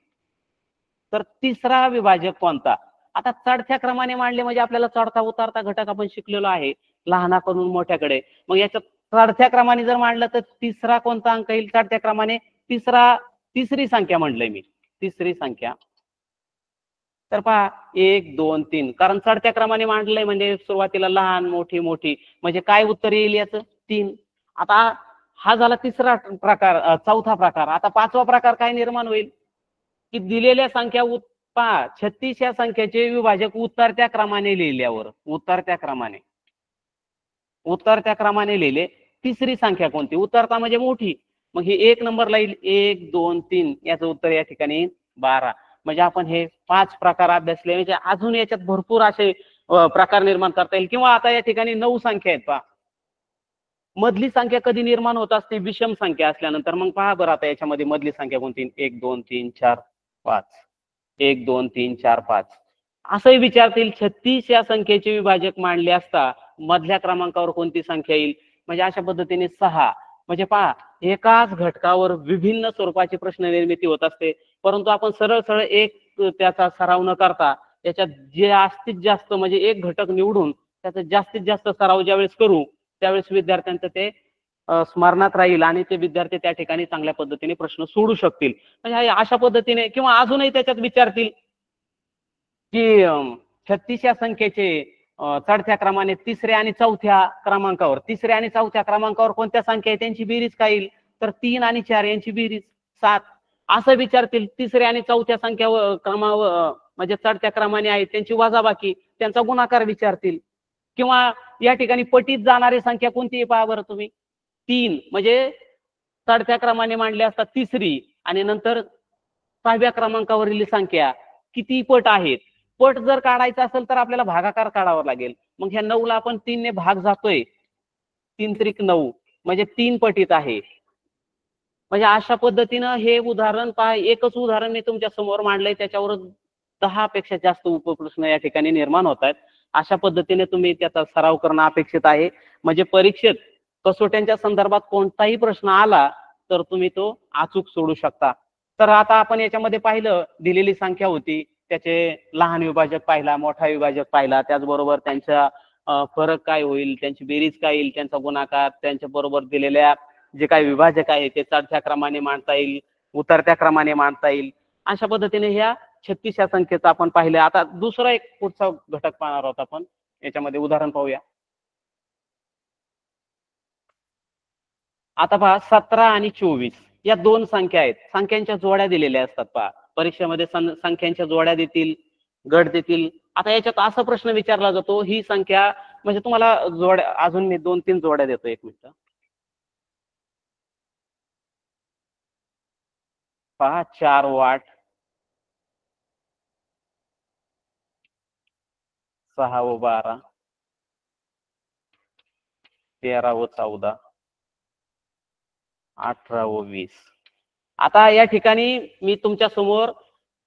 तर तिसरा विभाजक कोणता. आता चढत्या क्रमाने मांडले म्हणजे आपल्याला चढता उतरता घटक आपण शिकलेलो आहे लहानाकडून मोठ्याकडे. मग याच्यात चढत्या क्रमाने जर मांडलं तर तिसरा कोणता अंक येईल चढत्या क्रमाने, तिसरी संख्या म्हटलंय मी, तिसरी संख्या. तर पहा 1 2 3, कारण चढत्या क्रमाने मांडलंय म्हणजे सुरुवातीला लहान मोठी मोठी, म्हणजे काय उत्तर येईल याचं 3. आता हा झाला तिसरा प्रकार. चौथा प्रकार. आता पाचवा प्रकार काय निर्माण होईल की दिलेल्या संख्या पहा 36 या संख्येचे विभाजक उतरत्या क्रमाने लिहिल्यावर, उतरत्या क्रमाने लिहिले. तिसरी संख्या कोणती, उतरता म्हणजे मोठी, मग हे 1 नंबरला येईल. 1 2 3 याचं उत्तर या ठिकाणी 12. म्हणजे आपण हे 5 प्रकार अभ्यासले. म्हणजे अजून याच्यात भरपूर असे प्रकार निर्माण करता येईल. किंवा आता या ठिकाणी 9 संख्या आहेत. पहा मधली संख्या कधी निर्माण होत असते, विषम संख्या असल्यानंतर. मग पहा बरं आता याच्यामध्ये मधली संख्या कोणती, 1 2 3 4 5, 1 2 3 4 5 असंही विचारतील. 36 या संख्येचे विभाजक मांडले असता मधल्या क्रमांकावर कोणती संख्या येईल. म्हणजे अशा पद्धतीने 6. म्हणजे पहा एकाच घटकावर विभिन्न स्वरूपाची प्रश्न निर्मिती होत असते. परंतु आपण सरळ एक त्याचा सराव न करता त्याच्यात जास्तीत जास्त म्हणजे एक घटक निवडून त्याचा जास्तीत जास्त सराव ज्यावेळेस करू त्यावेळेस विद्यार्थ्यांचं ते स्मरणात राहील आणि ते विद्यार्थी त्या ठिकाणी चांगल्या पद्धतीने प्रश्न सोडू शकतील. म्हणजे अशा पद्धतीने. किंवा अजूनही त्याच्यात विचारतील की 36 या संख्येचे चढत्या क्रमाने तिसऱ्या आणि चौथ्या क्रमांकावर कोणत्या संख्या आहे त्यांची बेरीज काय येईल, तर 3 आणि 4 यांची बेरीज 7 असं विचारतील. तिसऱ्या आणि चौथ्या संख्या क्रमावर म्हणजे चढत्या क्रमाने आहेत त्यांची वजाबाकी, त्यांचा गुणाकार विचारतील. किंवा या ठिकाणी पटीत जाणारी संख्या कोणती आहे पहा बरं तुम्ही, 3. म्हणजे चढत्या क्रमाने मांडले असतात तिसरी आणि नंतर 6व्या क्रमांकावरील संख्या किती पट आहेत. पट जर काढायचा असेल तर आपल्याला भागाकार काढावा लागेल. मग ह्या 9ला आपण 3 ने भाग जातोय, 3 त्रिक 9 म्हणजे 3 पटीत आहे. म्हणजे अशा पद्धतीनं हे उदाहरण पहा, एकच उदाहरण मी तुमच्या समोर मांडलंय, त्याच्यावर 10 पेक्षा जास्त उपप्रश्न या ठिकाणी निर्माण होत आहेत. अशा पद्धतीने तुम्ही त्याचा सराव करणं अपेक्षित आहे. म्हणजे परीक्षेत कसोट्यांच्या संदर्भात कोणताही प्रश्न आला तर तुम्ही तो अचूक सोडू शकता. तर आता आपण याच्यामध्ये पाहिलं, दिलेली संख्या होती, त्याचे लहान विभाजक पाहिला, मोठा विभाजक पाहिला, त्याचबरोबर त्यांचा फरक काय होईल, त्यांची बेरीज काय येईल, त्यांचा गुणाकार, त्यांच्या बरोबर दिलेल्या जे काही विभाजक आहे ते चढत्या क्रमाने मांडता येईल, उतरत्या क्रमाने मांडता येईल. अशा पद्धतीने ह्या 36 या संख्येचा आपण पाहिलं. आता दुसरा एक पुढचा घटक पाहणार आहोत आपण, याच्यामध्ये उदाहरण पाहूया. आता पहा 17 आणि 24 या दोन संख्या आहेत. संख्यांच्या जोड्या दिलेल्या असतात. पहा परीक्षेमध्ये संख्यांच्या जोड्या देतील, गट देतील. आता याच्यात असा प्रश्न विचारला जातो, ही संख्या म्हणजे तुम्हाला जोड्या अजून मी 2-3 जोड्या देतो, एक मिनिट पहा. 4 वाट, 6 व 12, 13 व 14, 18 व 20. आता या ठिकाणी मी तुमच्या समोर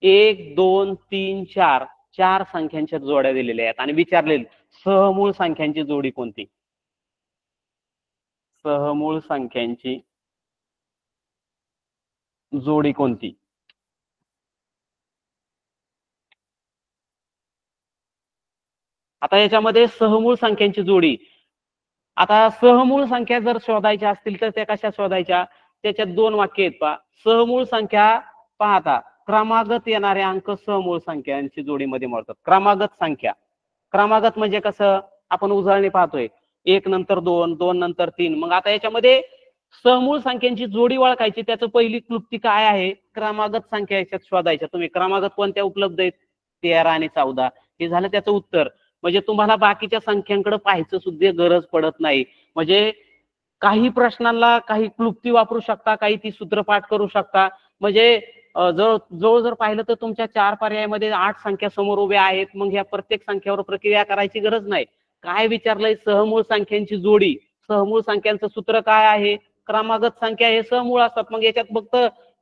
1, 2, 3, 4 चार संख्यांच्या जोड्या दिलेल्या आहेत आणि विचारले सहमूळ संख्यांची जोडी कोणती. सहमूळ संख्यांची जोडी कोणती. आता याच्यामध्ये सहमूळ संख्यांची जोडी, आता सहमूळ संख्या जर शोधायच्या असतील तर त्या कशा शोधायच्या, त्याच्यात 2 वाक्य आहेत. पहा सहमूळ संख्या पाहता क्रमागत येणारे अंक सहमूळ संख्यांची जोडीमध्ये मोडतात. क्रमागत संख्या, क्रमागत म्हणजे कसं, आपण उजळणी पाहतोय 1 नंतर 2, 2 नंतर 3. मग आता याच्यामध्ये सहमूळ संख्यांची जोडी ओळखायची, त्याचं पहिली क्लुप्ती काय आहे, क्रमागत संख्या याच्यात शोधायच्या. तुम्ही क्रमागत कोणत्या उपलब्ध आहेत, 13 आणि 14, हे झालं त्याचं उत्तर. म्हणजे तुम्हाला बाकीच्या संख्यांकडे पाहायचं सुद्धा गरज पडत नाही. म्हणजे काही प्रश्नांना काही क्लुप्ती वापरू शकता, काही ती सूत्रपाठ करू शकता. म्हणजे जवळ जर पाहिलं तर तुमच्या 4 पर्यायामध्ये 8 संख्या समोर उभ्या आहेत. मग ह्या प्रत्येक संख्येवर प्रक्रिया करायची गरज नाही. काय विचारलंय, सहमूळ संख्यांची जोडी. सहमूळ संख्यांचं सूत्र काय आहे, क्रमागत संख्या हे सहमूळ असतात. मग याच्यात फक्त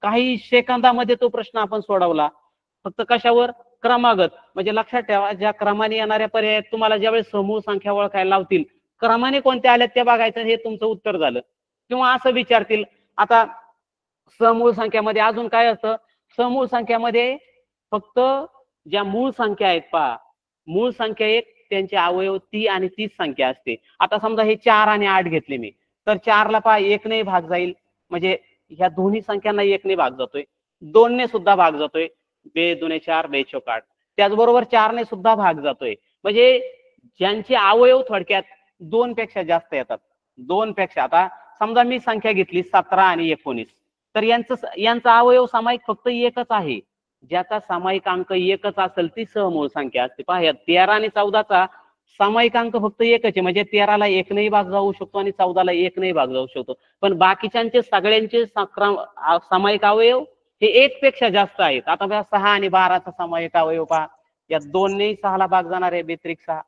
काही सेकंदामध्ये तो प्रश्न आपण सोडवला, फक्त कशावर, क्रमागत. म्हणजे लक्षात ठेवा, ज्या क्रमाने येणाऱ्या पर्यायात तुम्हाला ज्यावेळेस समूह संख्या ओळखायला लावतील, क्रमाने कोणत्या आल्यात त्या बघायचं, हे तुमचं उत्तर झालं. किंवा असं विचारतील, आता समूळ संख्यामध्ये अजून काय असतं, समूळ संख्यामध्ये फक्त ज्या मूळ संख्या आहेत, पहा मूळ संख्या एक, त्यांचे अवयव ती आणि तीच संख्या असते. आता समजा हे 4 आणि 8 घेतले मी, तर 4 ला पहा 1 ने भाग जाईल, म्हणजे ह्या दोन्ही संख्यांना 1 ने भाग जातोय. 2 ने सुद्धा भाग जातोय, 2 दुने 4, 2 चौक 8. त्याचबरोबर 4 ने सुद्धा भाग जातोय. म्हणजे ज्यांचे अवयव थोडक्यात 2 पेक्षा जास्त येतात, 2 पेक्षा. आता समजा मी संख्या घेतली 17 आणि 19, तर यांचा अवयव सामायिक फक्त एकच आहे. ज्याचा सामायिक अंक एकच असेल ती सहमूळ संख्या असते. पहा 13 आणि 14चा सामायिक अंक फक्त एकच आहे. म्हणजे 13 ला 1 नेही भाग जाऊ शकतो आणि 14 ला 1 नेही भाग जाऊ शकतो. पण बाकीच्यांचे सगळ्यांचे सामायिक अवयव हे 1 पेक्षा जास्त आहेत. आता 6 आणि 12चा सामायिक अवयव पहा, या 2 नेही 6 ला भाग जाणार आहे, बेत्रिक 6.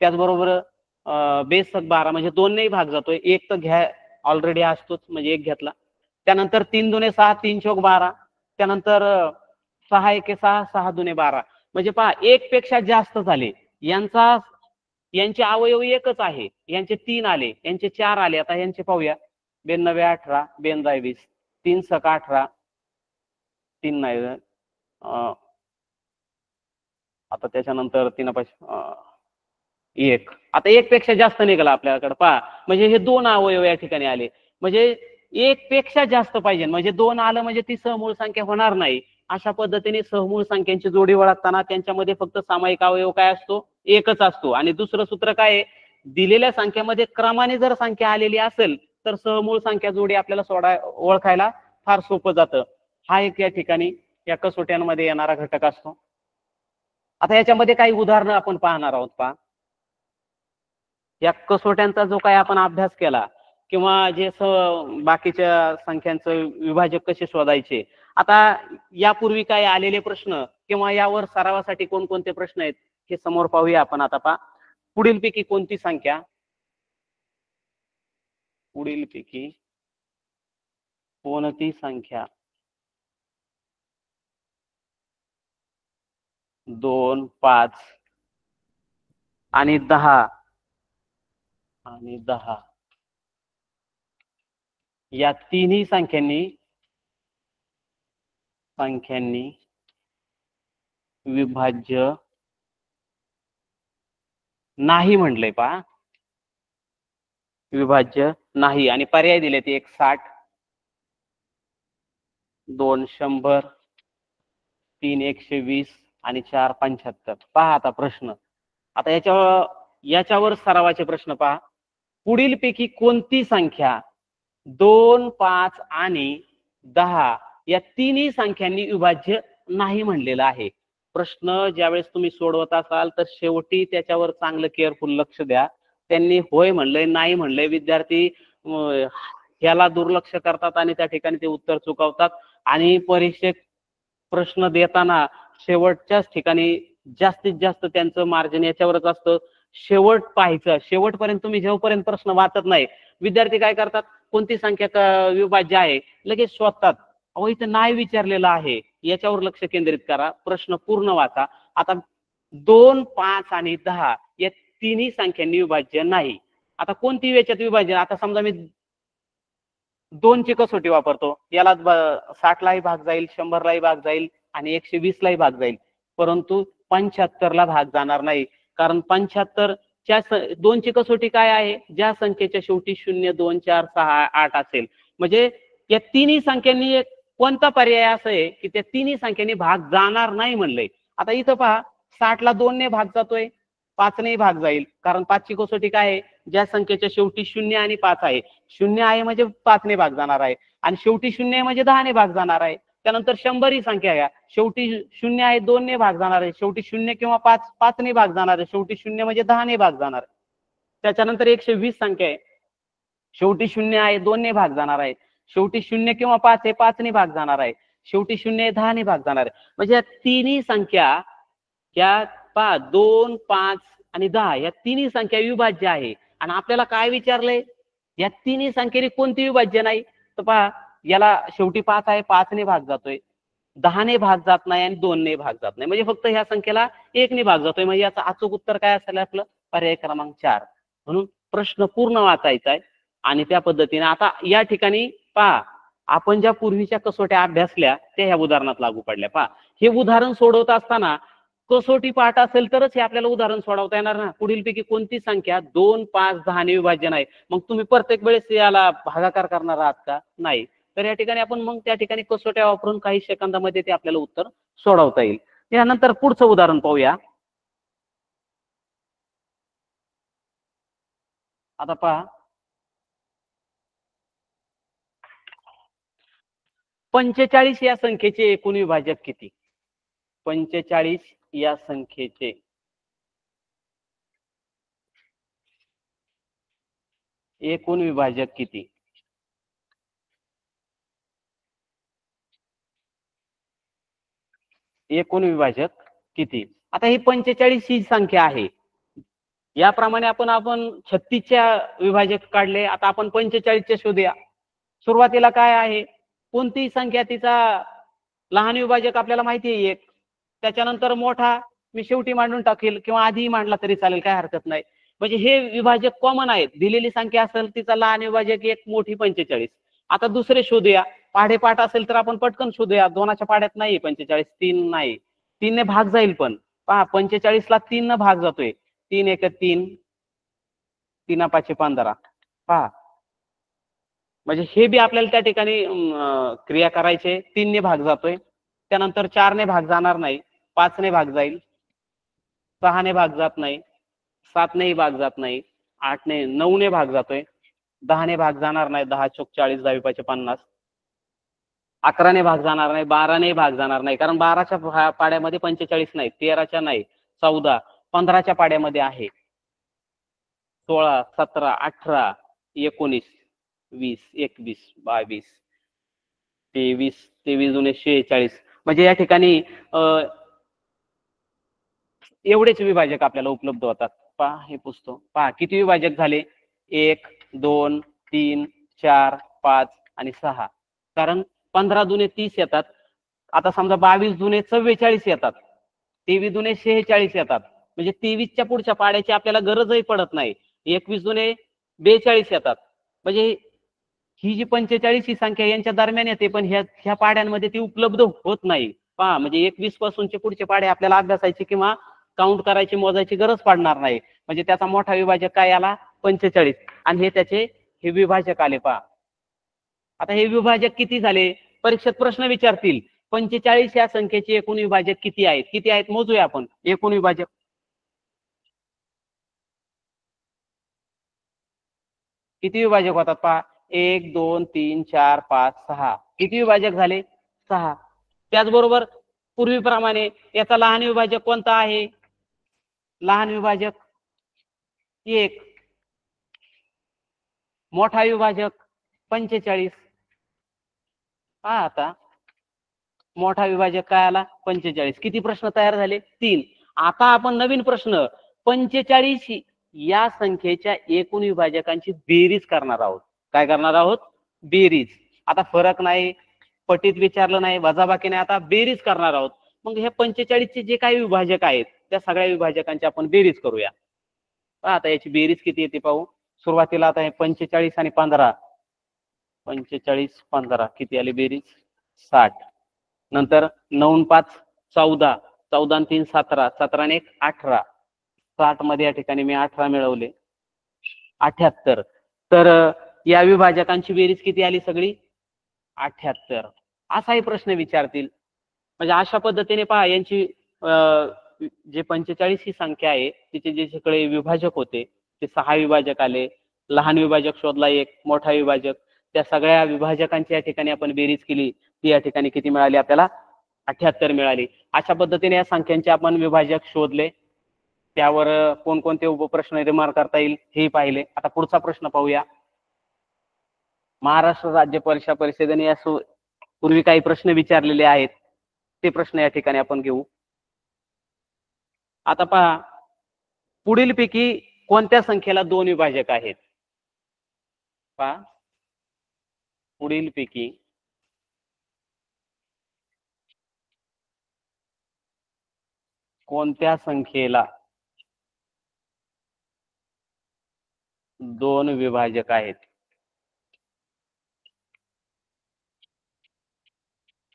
त्याचबरोबर बेसक 12 म्हणजे 2 नेही भाग जातोय, 1 तर घ्या ऑलरेडी असतोच, म्हणजे 1 घेतला. त्यानंतर 3 दुने 6, 3 चौक 12. त्यानंतर 6 एके 6, 6 दुने 12. म्हणजे पहा 1 पेक्षा जास्त झाले. यांचे अवयव एकच आहे, यांचे 3 आले, यांचे 4 आले. आता यांचे पाहूया, 92 18, 92 20, 3 सक 18, 3 नाही, आता त्याच्यानंतर 3 1. आता 1 पेक्षा जास्त निघाला आपल्याकडे, पहा म्हणजे हे 2 अवयव या ठिकाणी आले. म्हणजे 1 पेक्षा जास्त पाहिजे, म्हणजे 2 आलं म्हणजे ती सहमूळ संख्या होणार नाही. अशा पद्धतीने सहमूळ संख्यांची जोडी ओळखताना त्यांच्यामध्ये फक्त सामायिक अवयव काय असतो, एकच असतो. आणि दुसरं सूत्र काय आहे, दिलेल्या संख्येमध्ये क्रमाने जर संख्या आलेली असेल तर सहमूळ संख्या जोडी आपल्याला ओळखायला फार सोपं जातं. हा एक या ठिकाणी या कसोट्यांमध्ये येणारा घटक असतो. आता याच्यामध्ये काही उदाहरणं आपण पाहणार आहोत. पहा या कसोट्यांचा जो काही आपण अभ्यास केला, किंवा जे बाकीच्या संख्यांचं विभाजक कसे शोधायचे, आता यापूर्वी काय आलेले प्रश्न किंवा यावर सरावासाठी कोणकोणते प्रश्न आहेत हे समोर पाहूया आपण. आता पहा पुढीलपैकी कोणती संख्या पुढीलपैकी कोणती संख्या 2, 5 आणि 10 या तिन्ही संख्यांनी विभाज्य नाही म्हणलंय पहा, विभाज्य नाही. आणि पर्याय दिलेत 1 60, 2 100, 3 120 आणि 4 75. पहा आता प्रश्न, आता याच्यावर सरावाचे प्रश्न पहा. पुढीलपैकी कोणती संख्या 2, 5 आणि 10 या तिन्ही संख्यांनी विभाज्य नाही म्हणलेला आहे. प्रश्न ज्यावेळेस तुम्ही सोडवत असाल तर शेवटी त्याच्यावर चांगलं केअरफुल लक्ष द्या. त्यांनी होय म्हणलंय, नाही म्हणलंय, विद्यार्थी ह्याला दुर्लक्ष करतात आणि त्या ठिकाणी ते उत्तर चुकवतात. आणि परीक्षेत प्रश्न देताना शेवटच्याच ठिकाणी जास्तीत जास्त त्यांचं मार्जिन याच्यावरच असतं. शेवट पाहायचं, शेवटपर्यंत तुम्ही जेव्हापर्यंत प्रश्न वाचत नाही, विद्यार्थी काय करतात, कोणती संख्या विभाज्य आहे लगेच शोधतात. अहो इथं नाही विचारलेलं आहे, याच्यावर लक्ष केंद्रित करा, प्रश्न पूर्ण वाचा. आता 2, 5 आणि 10 या तिन्ही संख्यांनी विभाज्य नाही. आता कोणती याच्यात विभाज्य, आता समजा मी 2 ची कसोटी वापरतो, याला 60 लाही भाग जाईल, 100 लाही भाग जाईल आणि 120 लाही भाग जाईल, परंतु 75 ला भाग जाणार नाही. कारण 75 च्या 2 ची कसोटी काय आहे, ज्या संख्येच्या शेवटी 0 2 4 6 8 असेल. म्हणजे या तिन्ही संख्यांनी एक कोणता पर्याय असा आहे की त्या तिन्ही संख्यांनी भाग जाणार नाही म्हणलंय. आता इथं पहा, 60 ला 2 ने भाग जातोय, 5 ने भाग जाईल, कारण 5 ची कसोटी काय आहे, ज्या संख्येच्या शेवटी 0 आणि 5 आहे. 0 आहे म्हणजे 5 ने भाग जाणार आहे, आणि शेवटी 0 आहे म्हणजे 10 ने भाग जाणार आहे. त्यानंतर 100 ही संख्या घ्या, शेवटी 0 आहे 2 ने भाग जाणार आहे, शेवटी 0 किंवा 5 ने भाग जाणार आहे, शेवटी 0 म्हणजे 10 ने भाग जाणार आहे. त्याच्यानंतर 120 संख्या आहे, शेवटी 0 आहे 2 ने भाग जाणार आहे, शेवटी 0 किंवा 5 आहे 5 ने भाग जाणार आहे, शेवटी 0 आहे 10 ने भाग जाणार आहे. म्हणजे या तिन्ही संख्या या 2, 5 आणि 10 या तिन्ही संख्या विभाज्य आहे. आणि आपल्याला काय विचारलंय, या तिन्ही संख्येने कोणती विभाज्य नाही, तर पहा याला शेवटी 5 आहे, 5 ने भाग जातोय, 10 ने भाग जात नाही आणि 2 ने भाग जात नाही, म्हणजे फक्त ह्या संख्येला 1 ने भाग जातोय. म्हणजे याचं अचूक उत्तर काय असेल आपलं, पर्याय क्रमांक 4. म्हणून प्रश्न पूर्ण वाचायचा आहे आणि त्या पद्धतीने. आता या ठिकाणी पहा, आपण ज्या पूर्वीच्या कसोट्या अभ्यासल्या त्या ह्या उदाहरणात लागू पडल्या. पहा, हे उदाहरण सोडवत असताना कसोटी पाठ असेल तरच हे आपल्याला उदाहरण सोडवता येणार ना. पुढीलपैकी कोणती संख्या 2, 5, 10 ने विभाज्य नाही, मग तुम्ही प्रत्येक वेळेस याला भागाकार करणार आहात का, नाही. तर या ठिकाणी आपण मग त्या ठिकाणी कसोट्या वापरून काही सेकंदामध्ये ते आपल्याला उत्तर सोडवता येईल. यानंतर पुढचं उदाहरण पाहूया. आता पहा, 45 या संख्येचे एकूण विभाजक किती. 45 या संख्येचे एकूण विभाजक किती. एकूण विभाजक किती. आता ही 45 ही संख्या आहे, याप्रमाणे आपण 36च्या विभाजक काढले. आता आपण 45चे शोधूया. सुरुवातीला काय आहे, कोणती संख्या तिचा लहान विभाजक आपल्याला माहिती आहे 1, त्याच्यानंतर मोठा मी शेवटी मांडून टाकेल किंवा आधी मांडला तरी चालेल, काय हरकत नाही. म्हणजे हे विभाजक कॉमन आहेत, दिलेली संख्या असेल तिचा लहान विभाजक 1, मोठी 45. आता दुसरे शोधूया. पाढेपाठ असेल तर आपण पटकन शोधूया, 2च्या पाड्यात नाही 45, 3 नाही, 3 ने भाग जाईल. पण पहा 45 ला 3 न भाग जातोय, 3 1 3, 3 5 15. पहा म्हणजे हे बी आपल्याला त्या ठिकाणी क्रिया करायचे. 3 ने भाग जातोय, त्यानंतर 4 ने भाग जाणार नाही, 5 ने भाग जाईल, 6 ने भाग जात नाही, 7 नेही भाग जात नाही, 8 ने 9 ने भाग जातोय, 10 ने भाग जाणार नाही, 10 चोक 40, 10 5 50, 11 ने भाग जाणार नाही, 12 ने भाग जाणार नाही, कारण 12च्या पाड्यामध्ये 45 नाही, 13च्या नाही, 14, 15च्या पाड्यामध्ये आहे, 16 17 18 19 20 21 22 23 23 जुने 46. म्हणजे या ठिकाणी एवढेच विभाजक आपल्याला उपलब्ध होतात. पहा हे पुसतो. पहा किती विभाजक झाले? 1 2 3 4 5 आणि 6. कारण 15 दुने 30 येतात. आता समजा 22 दुने 44 येतात. 23 दुने 46 येतात. म्हणजे 23च्या पुढच्या पाड्याची आपल्याला गरजही पडत नाही. 21 दुने 42 येतात. म्हणजे ही जी 45 ही संख्या यांच्या दरम्यान येते, पण ह्या पाड्यांमध्ये ती उपलब्ध होत नाही. पहा म्हणजे 21 पासूनचे पुढचे पाढे आपल्याला अभ्यासायची किंवा काउंट करायची, मोजायची गरज पडणार नाही. म्हणजे त्याचा मोठा विभाजक काय आला? 45. आणि हे त्याचे हे विभाजक आले. पहा आता हे विभाजक किती झाले? परीक्षेत प्रश्न विचारतील 45 या संख्येचे एकूण विभाजक किती आहेत? किती आहेत मोजूया आपण. एकूण विभाजक किती विभाजक होतात? पहा 1 2 3 4 5 6. किती विभाजक झाले? 6. त्याचबरोबर पूर्वीप्रमाणे याचा लहान विभाजक कोणता आहे? लहान विभाजक 1. मोठा विभाजक 45. पहा आता मोठा विभाजक काय आला? 45. किती प्रश्न तयार झाले? 3. आता आपण नवीन प्रश्न 45 या संख्येच्या एकूण विभाजकांची बेरीज करणार आहोत. काय करणार आहोत? बेरीज. आता फरक नाही, पटीत विचारलं नाही, वजाबाकी नाही, आता बेरीज करणार आहोत. मग हे 45 चे जे काही विभाजक आहेत त्या सगळ्या विभाजकांची आपण बेरीज करूया. आता याची बेरीज किती येते पाहू. सुरुवातीला आता हे 45 आणि 15. 45 15 किती आली बेरीज? 60. नंतर 9 5 14. 14 3 17. 17 1 18. 60 मध्ये या ठिकाणी मी 18 मिळवले. 78. तर या विभाजकांची बेरीज किती आली सगळी? 78. असाही प्रश्न विचारतील. म्हणजे अशा पद्धतीने पहा यांची जे 45 ही संख्या आहे तिचे जे सगळे विभाजक होते ते 6 विभाजक आले. लहान विभाजक शोधला 1, मोठा विभाजक. त्या सगळ्या विभाजकांची या ठिकाणी आपण बेरीज केली, ती या ठिकाणी किती मिळाली आपल्याला? 78 मिळाली. अशा पद्धतीने या संख्यांचे आपण विभाजक शोधले. त्यावर कोणकोणते उपप्रश्न निर्माण करता येईल हे पाहिले. आता पुढचा प्रश्न पाहूया. महाराष्ट्र राज्य परीक्षा परिषदेने या पूर्वी काही प्रश्न विचारलेले आहेत, ते प्रश्न या ठिकाणी आपण घेऊ. आता पहा पुढीलपैकी कोणत्या संख्येला 2 विभाजक आहेत? पहा पुढीलपैकी कोणत्या संख्येला 2 विभाजक आहेत?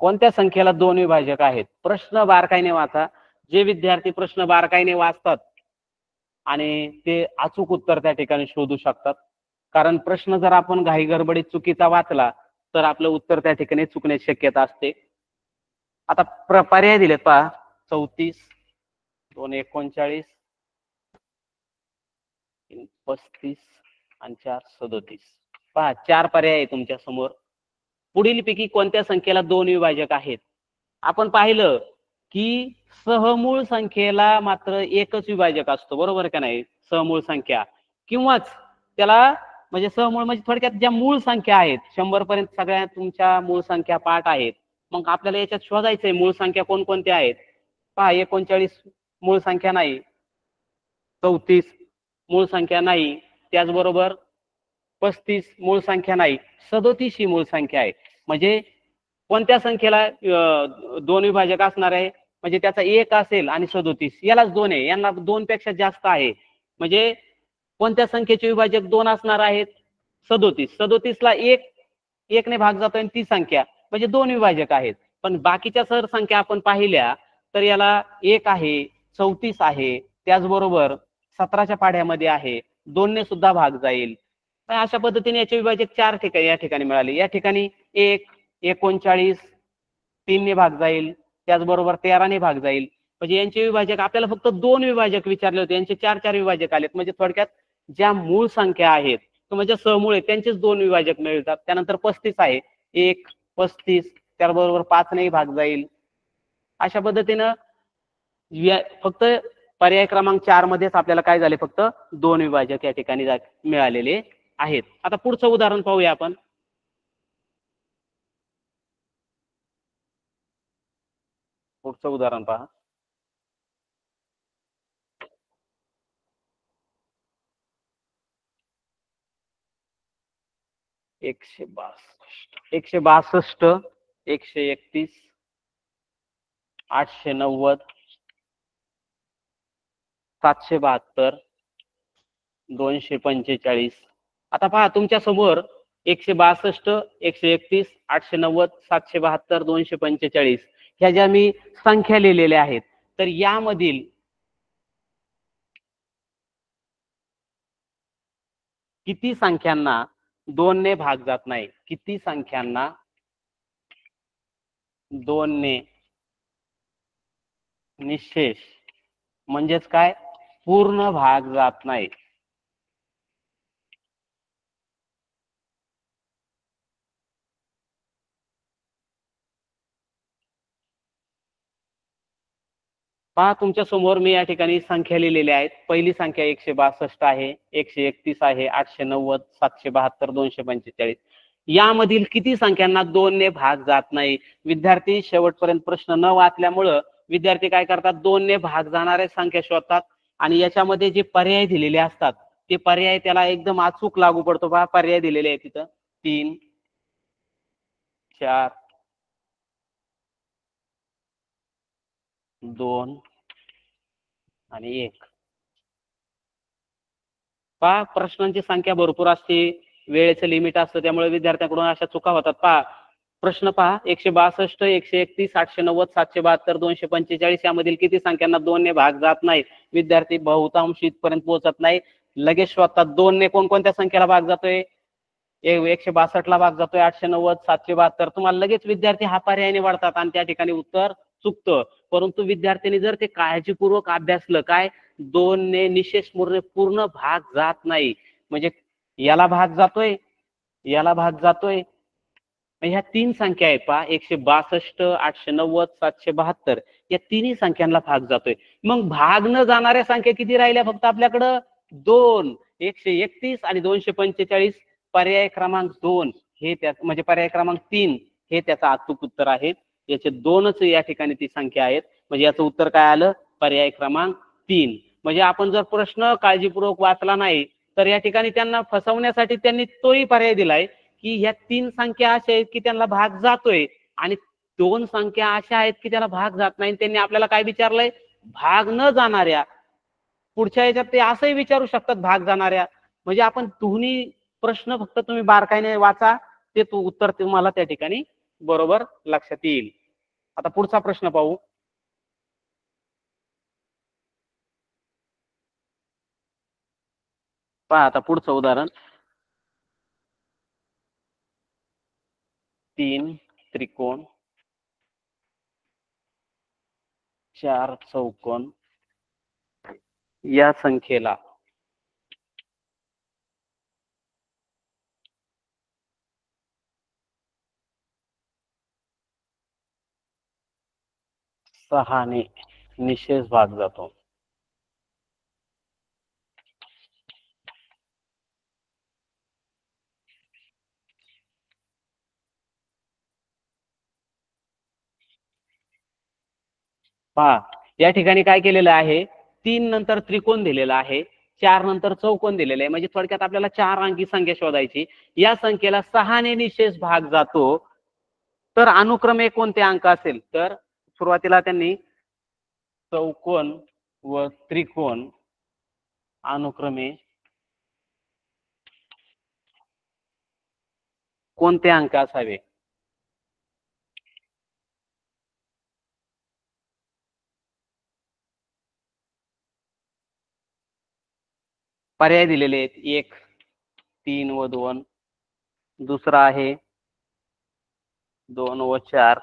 कोणत्या संख्येला 2 विभाजक आहेत? प्रश्न बारकाईने वाचा. जे विद्यार्थी प्रश्न बारकाईने वाचतात आणि ते अचूक उत्तर त्या ठिकाणी शोधू शकतात. कारण प्रश्न जर आपण घाई गडबडीत चुकीचा वाचला तर आपलं उत्तर त्या ठिकाणी चुकण्याची शक्यता असते. आता पर्याय दिलेत पहा. 34 2 39 35 आणि 4 37. पहा 4 पर्याय आहे तुमच्या समोर. पुढीलपैकी कोणत्या संख्येला 2 विभाजक आहेत? आपण पाहिलं की सहमूळ संख्येला मात्र एकच विभाजक असतो, बरोबर का नाही? सहमूळ संख्या किंवाच त्याला म्हणजे सहमूळ म्हणजे थोडक्यात ज्या मूळ संख्या आहेत 100 पर्यंत सगळ्या तुमच्या मूळ संख्या पाठ आहेत. मग आपल्याला याच्यात शोधायचंय मूळ संख्या कोणकोणत्या आहेत. पहा 39 मूळ संख्या नाही, 34 मूळ संख्या नाही, त्याचबरोबर 35 मूळ संख्या नाही, 37 ही मूळ संख्या आहे. म्हणजे कोणत्या संख्येला 2 विभाजक असणार आहे? म्हणजे त्याचा 1 असेल आणि 37 यालाच 2 आहे, यांना 2 पेक्षा जास्त आहे. म्हणजे कोणत्या संख्येचे विभाजक 2 असणार आहेत? 37. 37 ला 1 ने भाग जातोय आणि ती संख्या म्हणजे 2 विभाजक आहेत. पण बाकीच्या सर संख्या आपण पाहिल्या तर याला 1 आहे, 34 आहे, त्याचबरोबर 17च्या पाढ्यामध्ये आहे, 2 ने सुद्धा भाग जाईल. अशा पद्धतीने याचे विभाजक 4 ठिकाणी या ठिकाणी मिळाले. या ठिकाणी 1 39 3 ने भाग जाईल, त्याचबरोबर 13 ने भाग जाईल. म्हणजे यांचे विभाजक आपल्याला फक्त 2 विभाजक विचारले होते, यांचे 4 विभाजक आलेत. म्हणजे थोडक्यात ज्या मूळ संख्या आहेत म्हणजे सहमूळ आहेत त्यांचेच 2 विभाजक मिळतात. त्यानंतर 35 आहे, 1 35 त्याबरोबर 5 ने भाग जाईल. अशा पद्धतीनं फक्त पर्याय क्रमांक 4 मध्येच आपल्याला काय झाले? फक्त 2 विभाजक या ठिकाणी मिळालेले आहेत. आता पुढचं उदाहरण पाहूया आपण. पुढचं उदाहरण पहा. 162 162 131 890 772 245. आता पहा तुमच्या समोर 162 131 890 772 245 ह्या ज्या मी संख्या लिहिलेल्या आहेत, तर यामधील किती संख्यांना 2 ने भाग जात नाही? किती संख्यांना 2 ने निशेष म्हणजेच काय पूर्ण भाग जात नाही? पहा तुमच्या समोर मी या ठिकाणी संख्या लिहिलेल्या आहेत. पहिली संख्या 162 आहे, 131 आहे, 890 772 245. यामधील किती संख्यांना 2 ने भाग जात नाही? विद्यार्थी शेवटपर्यंत प्रश्न न वाचल्यामुळं विद्यार्थी काय करतात, 2 ने भाग जाणाऱ्या संख्या शोधतात आणि याच्यामध्ये जे पर्याय दिलेले असतात ते पर्याय त्याला एकदम अचूक लागू पडतो. पहा पर्याय दिलेले आहे तिथं 3 4 2 आणि 1. पहा प्रश्नांची संख्या भरपूर असते, वेळेचं लिमिट असतं, त्यामुळे विद्यार्थ्यांकडून अशा चुका होतात. पहा प्रश्न पहा 162 131 890 772 245 यामधील किती संख्यांना 2 ने भाग जात नाही? विद्यार्थी बहुतांश इथपर्यंत पोहोचत नाही, लगेच शोधतात 2 ने कोणकोणत्या संख्येला भाग जातोय? 162 ला भाग जातोय, 890 772. तुम्हाला लगेच विद्यार्थी हा पर्याय निवडतात आणि त्या ठिकाणी उत्तर चुकतं. परंतु विद्यार्थ्यांनी जर ते काळजीपूर्वक अभ्यासलं, काय 2 ने निशेष पूर्ण भाग जात नाही, म्हणजे याला भाग जातोय, याला भाग जातोय, ह्या 3 संख्या आहेत पहा 162 890 772 या तिन्ही संख्यांना भाग जातोय. मग भाग न जाणाऱ्या संख्या किती राहिल्या? फक्त आपल्याकडं 2, 131 आणि 245. पर्याय क्रमांक 2 हे त्या म्हणजे पर्याय क्रमांक 3 हे त्याचं अचूक उत्तर आहे. याचे 2च या ठिकाणी ती संख्या आहेत, म्हणजे याचं उत्तर काय आलं? पर्याय क्रमांक 3. म्हणजे आपण जर प्रश्न काळजीपूर्वक वाचला नाही तर या ठिकाणी त्यांना फसवण्यासाठी त्यांनी तोही पर्याय दिलाय की ह्या 3 संख्या अशा आहेत की त्यांना भाग जातोय आणि 2 संख्या अशा आहेत की त्याला भाग जात नाही. त्यांनी आपल्याला काय विचारलंय? भाग न जाणाऱ्या. पुढच्या याच्यात ते असंही विचारू शकतात भाग जाणाऱ्या. म्हणजे आपण दोन्ही प्रश्न फक्त तुम्ही बारकाईने वाचा, ते उत्तर तुम्हाला त्या ठिकाणी बरोबर लक्षात येईल. आता पुढचा प्रश्न पाहू. पहा आता पुढचं उदाहरण 3 त्रिकोण 4 चौकोन या संख्येला सहाने निशेष भाग जातो. पहा या ठिकाणी काय केलेलं आहे, 3 नंतर त्रिकोण दिलेला आहे, 4 नंतर चौकोन दिलेलं आहे. म्हणजे थोडक्यात आपल्याला 4 अंकी संख्या शोधायची. या संख्येला 6 ने निशेष भाग जातो, तर अनुक्रमे कोणते अंक असेल? तर सुरुवातीला त्यांनी चौकोन व त्रिकोण अनुक्रमे कोणते अंक असावे? पर्याय दिलेले आहेत 1 3 व 2. दुसरा आहे 2 व 4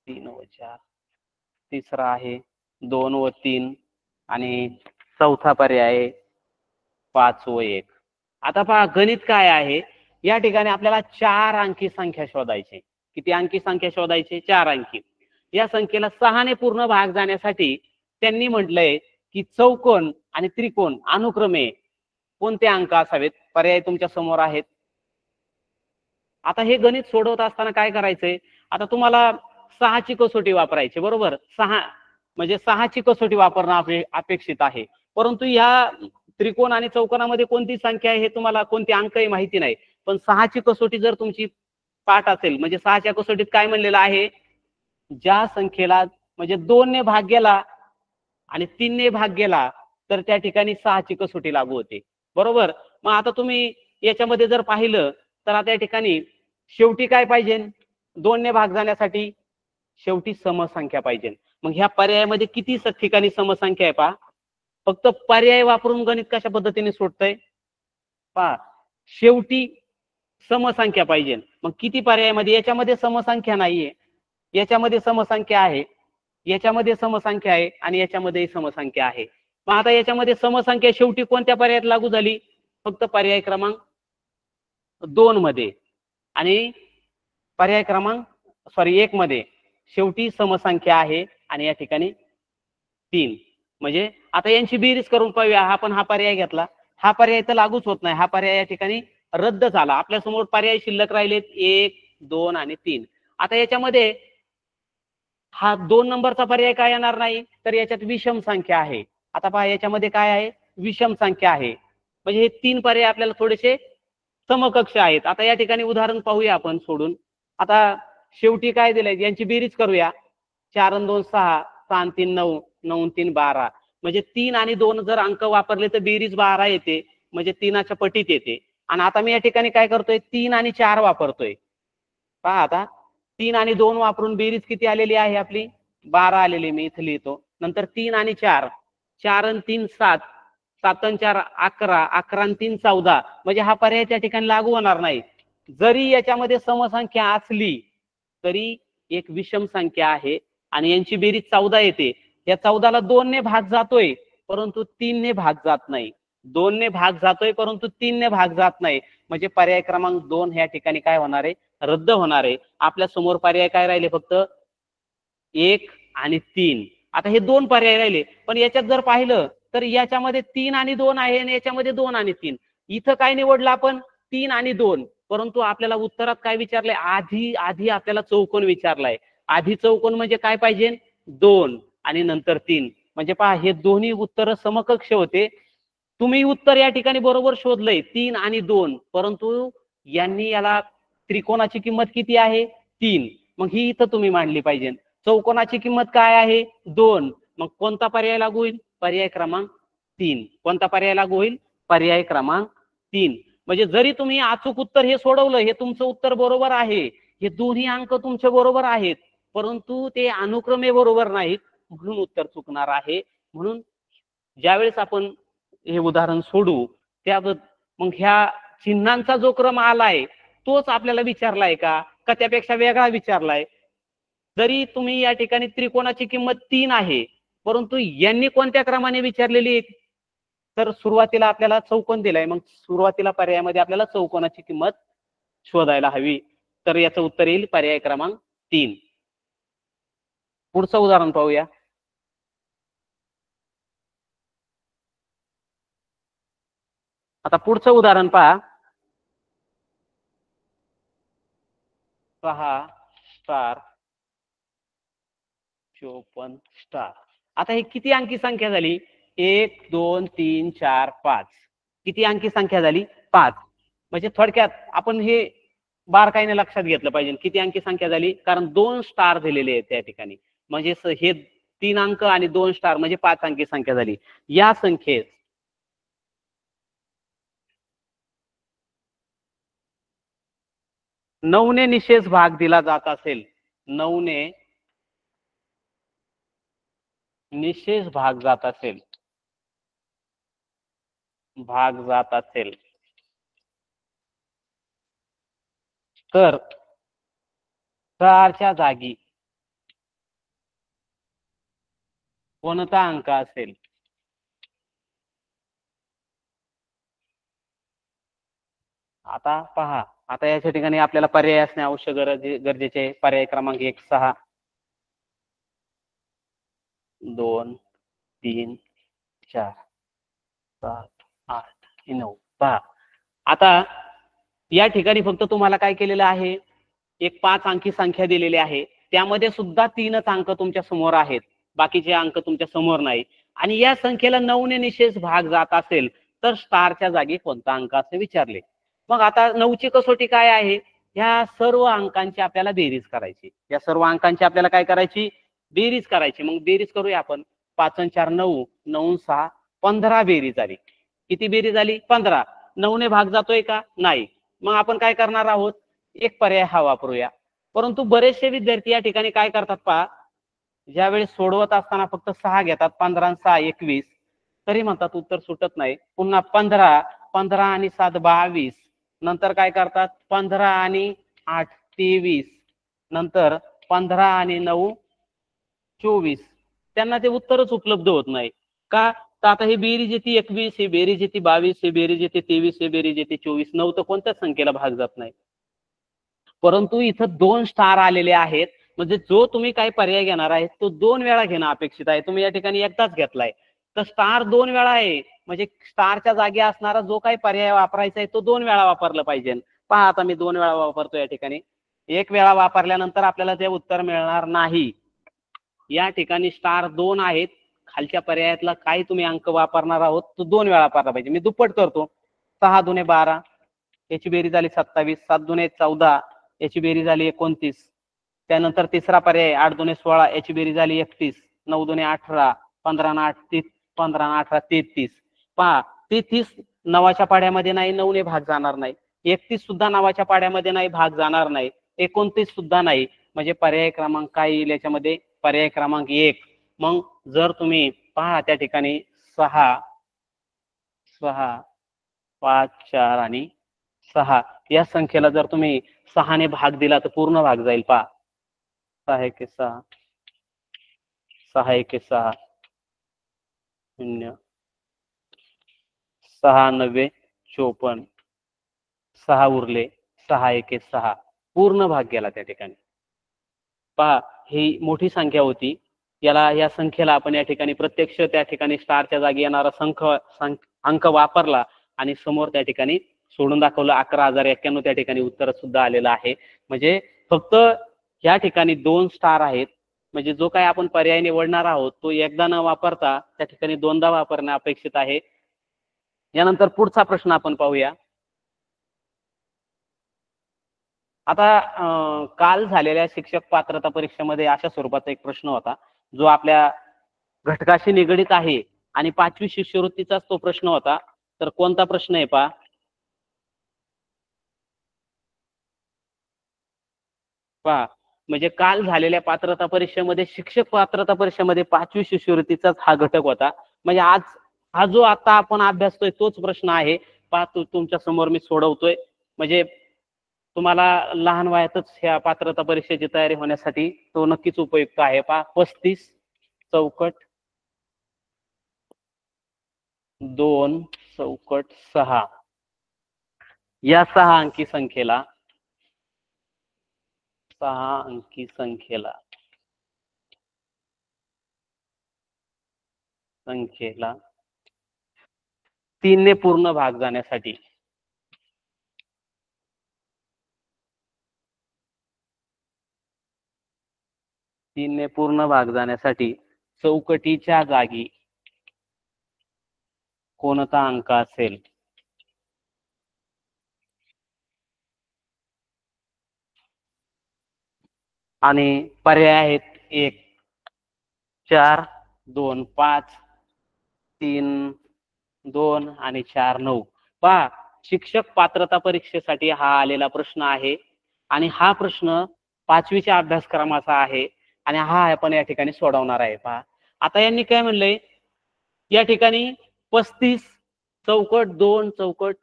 3 व 4. तिसरा आहे 2 व 3 आणि चौथा पर्याय आहे 5 व 1. आता पहा गणित काय आहे, या ठिकाणी आपल्याला 4 अंकी संख्या शोधायची. किती अंकी संख्या शोधायची? 4 अंकी. या संख्येला 6 ने पूर्ण भाग जाण्यासाठी त्यांनी म्हटलंय की चौकोन आणि त्रिकोण अनुक्रमे कोणते अंक असावेत? पर्याय तुमच्या समोर आहेत. आता हे गणित सोडवत असताना काय करायचंय, आता तुम्हाला 6 ची कसोटी वापरायची, बरोबर? 6 म्हणजे 6 ची कसोटी वापरणं अपेक्षित आहे. परंतु या त्रिकोण आणि चौकोनामध्ये कोणती संख्या आहे हे तुम्हाला, कोणते अंक आहे माहिती नाही. पण 6ची कसोटी जर तुमची पाठ असेल, म्हणजे 6च्या कसोटीत काय म्हणलेलं आहे, ज्या संख्येला म्हणजे 2 ने भाग गेला आणि 3 ने भाग गेला तर त्या ठिकाणी 6ची कसोटी लागू होते, बरोबर. मग आता तुम्ही याच्यामध्ये जर पाहिलं तर आता या ठिकाणी शेवटी काय पाहिजे, 2 ने भाग जाण्यासाठी शेवटी समसंख्या पाहिजे. मग ह्या पर्यायामध्ये किती ठिकाणी समसंख्या आहे पहा. फक्त पर्याय वापरून गणित कशा पद्धतीने सोडतंय पहा. शेवटी समसंख्या पाहिजे. मग किती पर्यायामध्ये, याच्यामध्ये समसंख्या नाहीये, याच्यामध्ये समसंख्या आहे, याच्यामध्ये समसंख्या आहे आणि याच्यामध्ये समसंख्या आहे. मग आता याच्यामध्ये समसंख्या शेवटी कोणत्या पर्यायात लागू झाली, फक्त पर्याय क्रमांक 2 मध्ये आणि पर्याय क्रमांक 1 मध्ये शेवटी समसंख्या आहे आणि या ठिकाणी 3. म्हणजे आता यांची बेरीज करून पाहूया. आपण हा पर्याय घेतला, हा पर्याय तर लागूच होत नाही, हा पर्याय या ठिकाणी रद्द झाला. आपल्या समोर पर्याय शिल्लक राहिलेत 1, 2 आणि 3. आता याच्यामध्ये हा 2 नंबरचा पर्याय काय येणार नाही, तर याच्यात विषम संख्या आहे. आता पहा याच्यामध्ये काय आहे, विषम संख्या आहे. म्हणजे हे 3 पर्याय आपल्याला थोडेसे समकक्ष आहेत. आता या ठिकाणी उदाहरण पाहूया आपण सोडून. आता शेवटी काय दिलंय, यांची बेरीज करूया. 4 आणि 2 6, 6 आणि 3 9, 9 आणि 3 12. म्हणजे 3 आणि 2 जर अंक वापरले तर बेरीज 12 येते, म्हणजे 3च्या पटीत येते. आणि आता मी या ठिकाणी काय करतोय, 3 आणि 4 वापरतोय. पहा आता 3 आणि 2 वापरून बेरीज किती आलेली आहे आपली, 12 आलेली. मी इथे लिहितो. नंतर 3 आणि 4, 4 आणि 3 7, 7 आणि 4 11, 11 आणि 3 14. म्हणजे हा पर्याय त्या ठिकाणी लागू होणार नाही. जरी याच्यामध्ये समसंख्या असली तरी एक विषम संख्या आहे आणि यांची बेरीज 14 येते. या 14ला 2 ने भाग जातोय परंतु 3 ने भाग जात नाही. 2 ने भाग जातोय परंतु 3 ने भाग जात नाही. म्हणजे पर्याय क्रमांक 2 ह्या ठिकाणी काय होणार आहे, रद्द होणार आहे. आपल्या समोर पर्याय काय राहिले, फक्त 1 आणि 3. आता हे 2 पर्याय राहिले, पण याच्यात जर पाहिलं तर याच्यामध्ये 3 आणि 2 आहे आणि याच्यामध्ये 2 आणि 3. इथं काय निवडलं आपण, 3 आणि 2. परंतु आपल्याला उत्तरात काय विचारलंय, आधी आपल्याला चौकोन विचारलाय. आधी चौकोन म्हणजे काय पाहिजे, 2 आणि नंतर 3. म्हणजे पहा हे दोन्ही उत्तर समकक्ष होते. तुम्ही उत्तर या ठिकाणी बरोबर शोधलंय, 3 आणि 2. परंतु यांनी याला त्रिकोणाची किंमत किती आहे, 3. मग ही इथं तुम्ही मांडली पाहिजे. चौकोनाची किंमत काय आहे, 2. मग कोणता पर्याय लागू होईल, पर्याय क्रमांक 3. कोणता पर्याय लागू होईल, पर्याय क्रमांक 3. म्हणजे जरी तुम्ही अचूक उत्तर हे सोडवलं, हे तुमचं उत्तर बरोबर आहे, हे दोन्ही अंक तुमचे बरोबर आहेत, परंतु ते अनुक्रमे बरोबर नाहीत, म्हणून उत्तर चुकणार आहे. म्हणून ज्यावेळेस आपण हे उदाहरण सोडू मग ह्या चिन्हांचा जो क्रम आलाय तोच आपल्याला विचारलाय का त्यापेक्षा वेगळा विचारलाय. जरी तुम्ही या ठिकाणी त्रिकोणाची किंमत 3 आहे, परंतु यांनी कोणत्या क्रमाने विचारलेली आहे, तर सुरुवातीला आपल्याला चौकोन दिलाय, मग सुरुवातीला पर्यायामध्ये आपल्याला चौकोनाची किंमत शोधायला हवी. तर याचं उत्तर येईल पर्याय क्रमांक 3. पुढचं उदाहरण पाहूया. आता पुढचं उदाहरण पहा. 6 स्टार 54 स्टार. आता हे किती अंकी संख्या झाली, 1 2 3 4 5. किती अंकी संख्या झाली, 5. म्हणजे थोडक्यात आपण हे बारकाईने लक्षात घेतलं पाहिजे किती अंकी संख्या झाली, कारण 2 स्टार दिलेले आहेत त्या ठिकाणी. म्हणजे हे 3 अंक आणि 2 स्टार म्हणजे 5 अंकी संख्या झाली. या संख्येत 9 ने निशेष भाग दिला जात असेल, 9 ने निशेष भाग जात असेल, तर 4च्या जागी कोणता अंक असेल. आता पहा, आता याच्या ठिकाणी आपल्याला पर्याय असणे आवश्यक गरजेचे आहे. पर्याय क्रमांक 1 6 2 3 4 7 8 9. पहा आता या ठिकाणी फक्त तुम्हाला काय केलेलं आहे, एक 5 अंकी संख्या दिलेली आहे, त्यामध्ये सुद्धा 3च अंक तुमच्या समोर आहेत, बाकीचे अंक तुमच्या समोर नाही. आणि या संख्येला 9 ने निशेष भाग जात असेल तर स्टारच्या जागी कोणता अंक असे विचारले. मग आता 9ची कसोटी काय आहे? ह्या सर्व अंकांची आपल्याला बेरीज करायची. या सर्व अंकांची आपल्याला काय करायची? बेरीज करायची. मग बेरीज करूया आपण. 5 आणि 4 9, 9 आणि 6 15 बेरीज आली. किती बेरीज आली? 15. 9 ने भाग जातोय का? नाही. मग आपण काय करणार आहोत? एक पर्याय हा वापरूया. परंतु बरेचसे विद्यार्थी या ठिकाणी काय करतात पहा, ज्यावेळेस सोडवत असताना फक्त 6 घेतात, 15 आणि 6 21, तरी म्हणतात उत्तर सुटत नाही. पुन्हा 15, 15 आणि 7 22, नंतर काय करतात? 15 आणि 8 23, नंतर 15 आणि 9 24. त्यांना ते उत्तरच उपलब्ध होत नाही. का? तर आता ही बेरीज येते 21, ही बेरीज येते 22, ही बेरीज येते 23, ही बेरीज येते 24. 9 तर कोणत्याच संख्येला भाग जात नाही. परंतु इथं 2 स्टार आलेले आहेत. म्हणजे जो तुम्ही काय पर्याय घेणार आहे तो 2 वेळा घेणं अपेक्षित आहे. तुम्ही या ठिकाणी एकदाच घेतलाय. तर स्टार 2 वेळा आहे. म्हणजे स्टारच्या जागी असणारा जो काही पर्याय वापरायचा आहे तो 2 वेळा वापरला पाहिजे. पहा आता मी 2 वेळा वापरतो या ठिकाणी. 1 वेळा वापरल्यानंतर आपल्याला ते उत्तर मिळणार नाही. या ठिकाणी स्टार 2 आहेत. खालच्या पर्यायातला काय तुम्ही अंक वापरणार आहोत तो 2 वेळा वापरला पाहिजे. मी दुप्पट करतो. 6 दुने 12, याची बेरीज झाली 27, 7 दुने 14, याची बेरीज झाली 29. त्यानंतर तिसरा पर्याय 8 दुने 16, याची बेरीज झाली 31, 9 दुने 18, 15 आणि 8 15 आणि 18 33. पहा 33 9च्या पाड्यामध्ये नाही, 9 ने भाग जाणार नाही. 31 सुद्धा 9च्या पाड्यामध्ये नाही, भाग जाणार नाही. 29 सुद्धा नाही. म्हणजे पर्याय क्रमांक काय येईल याच्यामध्ये? पर्याय क्रमांक 1. मग जर तुम्ही पहा त्या ठिकाणी 6, 5, 4 आणि 6 या संख्येला जर तुम्ही 6 ने भाग दिला तर पूर्ण भाग जाईल. पहा 6 एके 6, 6 एके 6, 0, 6 9 54, 6 उरले, 6 एके 6, पूर्ण भाग गेला त्या ठिकाणी. पहा ही मोठी संख्या होती. या संख्येला आपण या ठिकाणी प्रत्यक्ष त्या ठिकाणी स्टारच्या जागी येणारा अंक वापरला आणि समोर त्या ठिकाणी सोडून दाखवलं. 11,091 त्या ठिकाणी उत्तर सुद्धा आलेलं आहे. म्हणजे फक्त या ठिकाणी 2 स्टार आहेत. म्हणजे जो काही आपण पर्याय निवडणार आहोत तो एकदा न वापरता त्या ठिकाणी 2दा वापरणे अपेक्षित आहे. यानंतर पुढचा प्रश्न आपण पाहूया. आता काल झालेल्या शिक्षक पात्रता परीक्षेमध्ये अशा स्वरूपाचा एक प्रश्न होता जो आपल्या घटकाशी निगडित आहे आणि 5वी शिष्यवृत्तीचाच तो प्रश्न होता. तर कोणता प्रश्न आहे पहा. म्हणजे काल झालेल्या पात्रता परीक्षेमध्ये शिक्षक पात्रता परीक्षेमध्ये 5वी शिष्यवृत्तीचाच हा घटक होता. म्हणजे आज हा जो आता आपण अभ्यासतोय तोच प्रश्न आहे. पहा तुमच्या समोर मी सोडवतोय. म्हणजे तुम्हाला लहान वयातच ह्या पात्रता परीक्षेची तयारी होण्यासाठी तो नक्कीच उपयुक्त आहे. पहा 35 चौकट 2 चौकट 6 या 6 अंकी संख्येला 3 ने पूर्ण भाग जाण्यासाठी 3 ने पूर्ण भाग जाण्यासाठी चौकटीच्या जागी कोणता अंक असेल? आणि पर्याय आहेत 1 4 2 5 3 2 आणि 4 9. पहा शिक्षक पात्रता परीक्षेसाठी हा आलेला प्रश्न आहे आणि हा प्रश्न 5वीच्या अभ्यासक्रमाचा आहे आणि हा आपण या ठिकाणी सोडवणार आहे. पहा आता यांनी काय म्हणलंय या ठिकाणी 35 चौकट 2 चौकट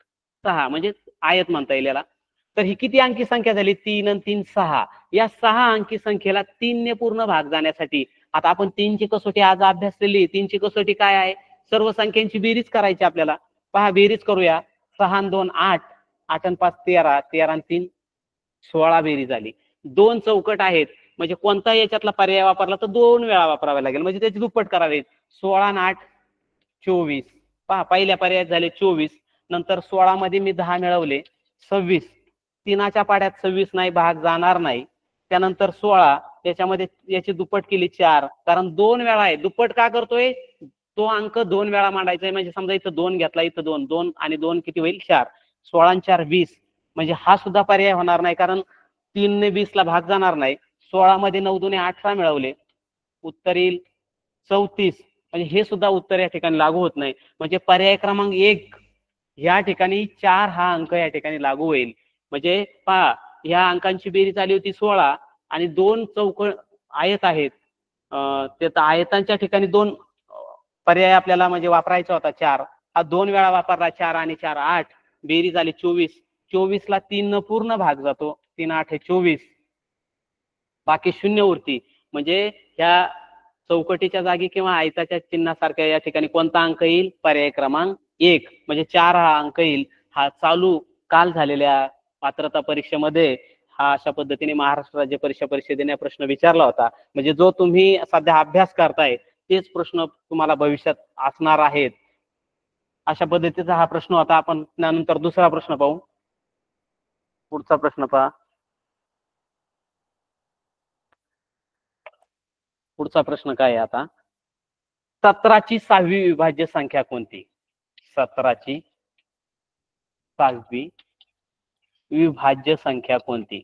6 म्हणजे आयत म्हणता येईल याला. तर ही किती अंकी संख्या झाली? 3 आणि 3 6. या 6 अंकी संख्येला 3 ने पूर्ण भाग जाण्यासाठी आता आपण 3 ची कसोटी आज अभ्यासलेली. 3 ची कसोटी काय आहे? सर्व संख्यांची बेरीज करायची आपल्याला. पहा बेरीज करूया. 6 आणि 2 8, 8 आणि 5 13, 13 आणि 3 16 बेरीज झाली. 2 चौकट आहेत. म्हणजे कोणता याच्यातला पर्याय वापरला तर 2 वेळा वापरावा लागेल. म्हणजे त्याची दुप्पट करावी. 16 आणि 8 24. पहा पहिल्या पर्यायात झाले 24. नंतर 16 मध्ये मी 10 मिळवले 26. 3च्या पाड्यात 26 नाही, भाग जाणार नाही. त्यानंतर 16 त्याच्यामध्ये याची दुप्पट केली 4. कारण 2 वेळा आहे. दुप्पट का करतोय? तो अंक 2 वेळा मांडायचा आहे. म्हणजे समजा इथं 2 घेतला, इथं 2 2 आणि 2 किती होईल? 4. 16 आणि 4 20, म्हणजे हा सुद्धा पर्याय होणार नाही, कारण 3 ने 20 ला भाग जाणार नाही. 16 मध्ये 9 दुने 18 मिळवले, उत्तर येईल 34. म्हणजे हे सुद्धा उत्तर या ठिकाणी लागू होत नाही. म्हणजे पर्याय क्रमांक 1 या ठिकाणी 4 हा अंक या ठिकाणी लागू होईल. म्हणजे पहा, या अंकांची बेरीज आली होती 16 आणि 2 चौक आयत आहेत. ते आयतांच्या ठिकाणी 2 पर्याय आपल्याला म्हणजे वापरायचा होता. 4 हा 2 वेळा वापरला. 4 आणि 4 8, बेरीज आली 24. 24 ला 3 न पूर्ण भाग जातो. 3 8 हे 24, बाकी 0 उरती. म्हणजे ह्या चौकटीच्या जागी किंवा आयताच्या चिन्हासारख्या या ठिकाणी कोणता अंक येईल? पर्याय क्रमांक 1. म्हणजे 4 हा अंक येईल. हा चालू काल झालेल्या पात्रता परीक्षेमध्ये हा अशा पद्धतीने महाराष्ट्र राज्य परीक्षा परिषदेने प्रश्न विचारला होता. म्हणजे जो तुम्ही सध्या अभ्यास करताय तेच प्रश्न तुम्हाला भविष्यात असणार आहेत. अशा पद्धतीचा हा प्रश्न होता. आपण त्यानंतर दुसरा प्रश्न पाहू. पुढचा प्रश्न पहा. पुढचा प्रश्न काय आहे आता? 17ची 6वी विभाज्य संख्या कोणती? 17ची 6वी विभाज्य संख्या कोणती?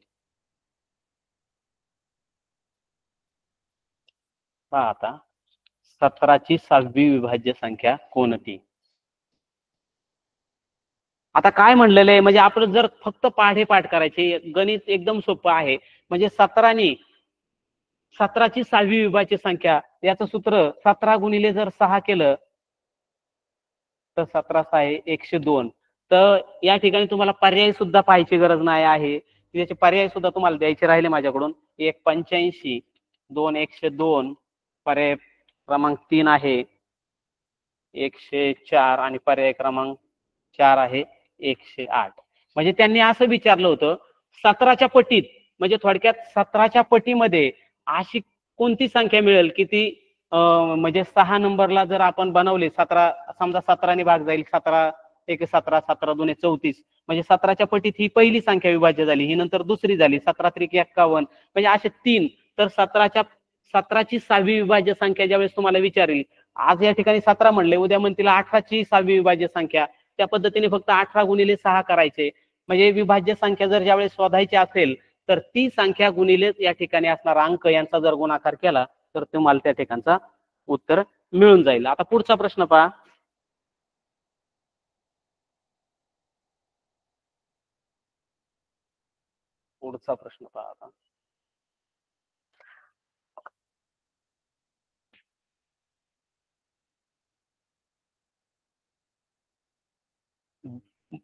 पहा आता, 17ची 6वी विभाज्य संख्या कोणती? आता काय म्हणलेलं आहे, म्हणजे आपण जर फक्त पाढे-पाठ करायचे, गणित एकदम सोपं आहे. म्हणजे 17ची 6वी विभाज्य संख्या, याचं सूत्र 17 गुणिले जर 6 केलं तर 17 6 102. तर या ठिकाणी तुम्हाला पर्याय सुद्धा पाहायची गरज नाही आहे. त्याचे पर्याय सुद्धा तुम्हाला द्यायचे राहिले माझ्याकडून. 1 85, 2 102, पर्याय क्रमांक 3 आहे 104 आणि पर्याय क्रमांक 4 आहे 108. म्हणजे त्यांनी असं विचारलं होतं, 17च्या पटीत, म्हणजे थोडक्यात 17च्या पटीमध्ये अशी कोणती संख्या मिळेल की ती म्हणजे 6 नंबरला जर आपण बनवले, 17 समजा 17 ने भाग जाईल, 17 1 17, 17 2 34, म्हणजे 17च्या पटीत ही पहिली संख्या विभाज्य झाली, ही नंतर दुसरी झाली, 17 3 51, म्हणजे असे 3. तर 17ची 6वी विभाज्य संख्या ज्यावेळेस तुम्हाला विचारेल, आज या ठिकाणी 17 म्हणले, उद्या म्हणतील 18ची 6वी विभाज्य संख्या, त्या पद्धतीने फक्त 18 गुणिले 6 करायचे. म्हणजे विभाज्य संख्या जर ज्यावेळेस शोधायची असेल तर ती संख्या गुणिले या ठिकाणी असणारा अंक यांचा जर गुणाकार केला तर तुम्हाला त्या ठिकाणचा उत्तर मिळून जाईल. आता पुढचा प्रश्न पहा. पुढचा प्रश्न पहा आता.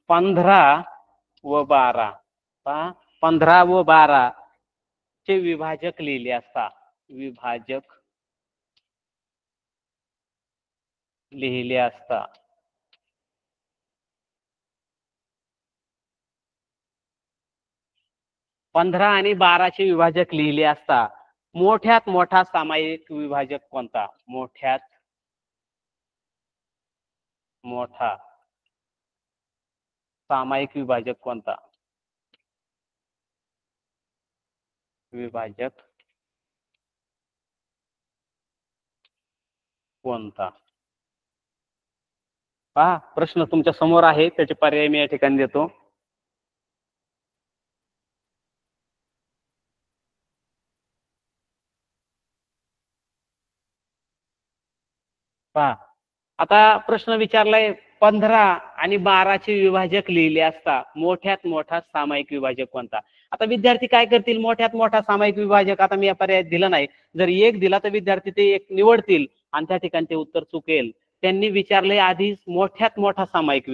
पंधरा व 12 पहा, 15 व 12 चे विभाजक लिहिले असता. विभाजक लिहिले असता 15 आणि 12 चे विभाजक लिहिले असता मोठ्यात मोठा सामायिक विभाजक कोणता? मोठ्यात मोठा सामायिक विभाजक कोणता? विभाजक कोणता? पहा, प्रश्न तुमच्या समोर आहे, त्याचे पर्याय मी या ठिकाणी देतो. पहा, आता प्रश्न विचारलाय 15 आणि 12 चे विभाजक लिहिले असता मोठ्यात मोठा सामायिक विभाजक कोणता? आता विद्यार्थी काय करतील? मोठ्यात मोठा सामायिक विभाजक, आता मी या पर्याय दिला नाही, जर एक दिला तर विद्यार्थी ते एक निवडतील आणि त्या ठिकाणी ते उत्तर चुकेल. त्यांनी विचारले आधी मोठ्यात मोठा सामायिक.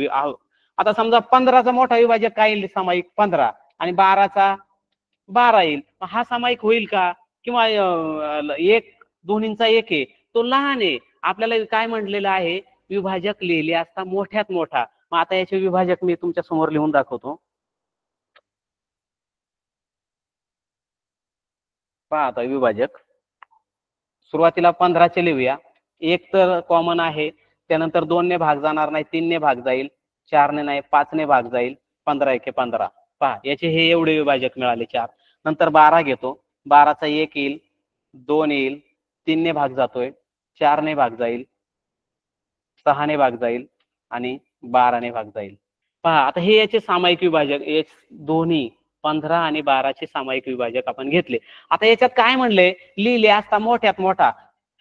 आता समजा 15चा मोठा विभाजक काय येईल? सामायिक 15 आणि 12चा 12 येईल. हा सामायिक होईल का? किंवा एक दोन्हींचा एक आहे, तो लहान आहे. आपल्याला काय म्हटलेलं आहे? विभाजक लिहिले असता मोठ्यात मोठा. मग आता याचे विभाजक मी तुमच्या समोर लिहून दाखवतो. पहा आता विभाजक, सुरुवातीला 15चे लिहूया. एक तर कॉमन आहे, त्यानंतर 2 ने भाग जाणार नाही, 3 ने भाग जाईल, 4 ने नाही, 5 ने भाग जाईल, 15 1 15. पहा, याचे हे एवढे विभाजक मिळाले 4. नंतर 12 घेतो, 12चा 1 येईल, 2 येईल, 3 ने भाग जातोय, 4 ने भाग जाईल, 6 ने भाग जाईल आणि 12 ने भाग जाईल. पहा आता हे याचे सामायिक विभाजक हे दोन्ही 15 आणि 12 सामायिक विभाजक आपण घेतले. आता याच्यात काय म्हणले लिहिले असता मोठ्यात मोठा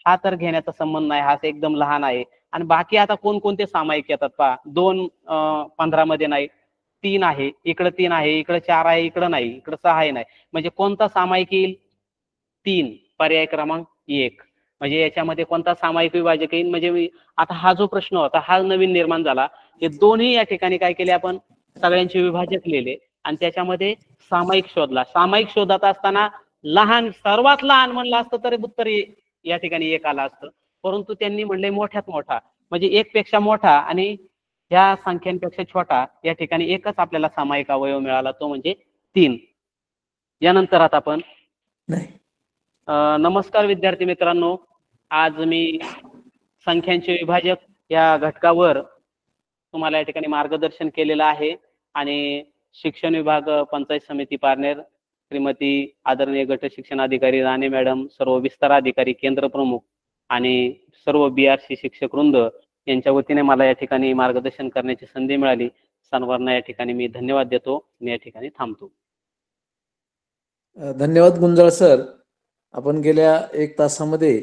हा तर घेण्याचा संबंध नाही, हा एकदम लहान आहे. आणि बाकी आता कोणकोणते सामायिक येतात पहा 2 15 मध्ये नाही, 3 आहे, इकडे 3 आहे, इकडे 4 आहे, इकडे नाही, इकडे 6 आहे नाही. म्हणजे कोणता सामायिक येईल? 3 पर्याय क्रमांक 1. म्हणजे याच्यामध्ये कोणता सामायिक विभाजक येईल? म्हणजे आता हा जो प्रश्न होता हा नवीन निर्माण झाला. हे दोन्ही या ठिकाणी काय केले आपण सगळ्यांचे विभाजक लिहिले आणि त्याच्यामध्ये सामायिक शोधला. सामायिक शोधत असताना लहान सर्वात लहान म्हणलं असतं तरी उत्तर या ठिकाणी 1 आलं असतं. परंतु त्यांनी म्हणले मोठ्यात मोठा म्हणजे 1 पेक्षा मोठा आणि ह्या संख्यांपेक्षा छोटा या ठिकाणी एकच आपल्याला सामायिक अवयव मिळाला तो म्हणजे 3. यानंतर आता आपण नाही. नमस्कार विद्यार्थी मित्रांनो, आज मी संख्यांचे विभाजक या घटकावर तुम्हाला या ठिकाणी मार्गदर्शन केलेलं आहे आणि शिक्षण विभाग पंचायत समिती पारनेर श्रीमती आदरणीय गट शिक्षण अधिकारी राणे मॅडम, सर्व विस्तार अधिकारी, केंद्र प्रमुख आणि सर्व BRC शिक्षक वृंद यांच्या वतीने मला या ठिकाणी मार्गदर्शन करण्याची संधी मिळाली. सर्वांना या ठिकाणी मी धन्यवाद देतो. मी या ठिकाणी थांबतो. धन्यवाद गुंजाळ सर. आपण गेल्या 1 तासामध्ये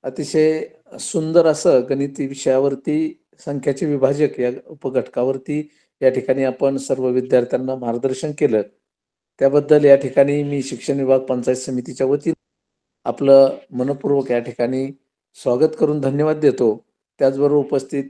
अतिशय सुंदर असं गणिती विषयावरती संख्याचे विभाजक या उपघटकावरती या ठिकाणी आपण सर्व विद्यार्थ्यांना मार्गदर्शन केलं. त्याबद्दल या ठिकाणी मी शिक्षण विभाग पंचायत समितीच्या वतीने आपलं मनपूर्वक या ठिकाणी स्वागत करून धन्यवाद देतो. त्याचबरोबर उपस्थित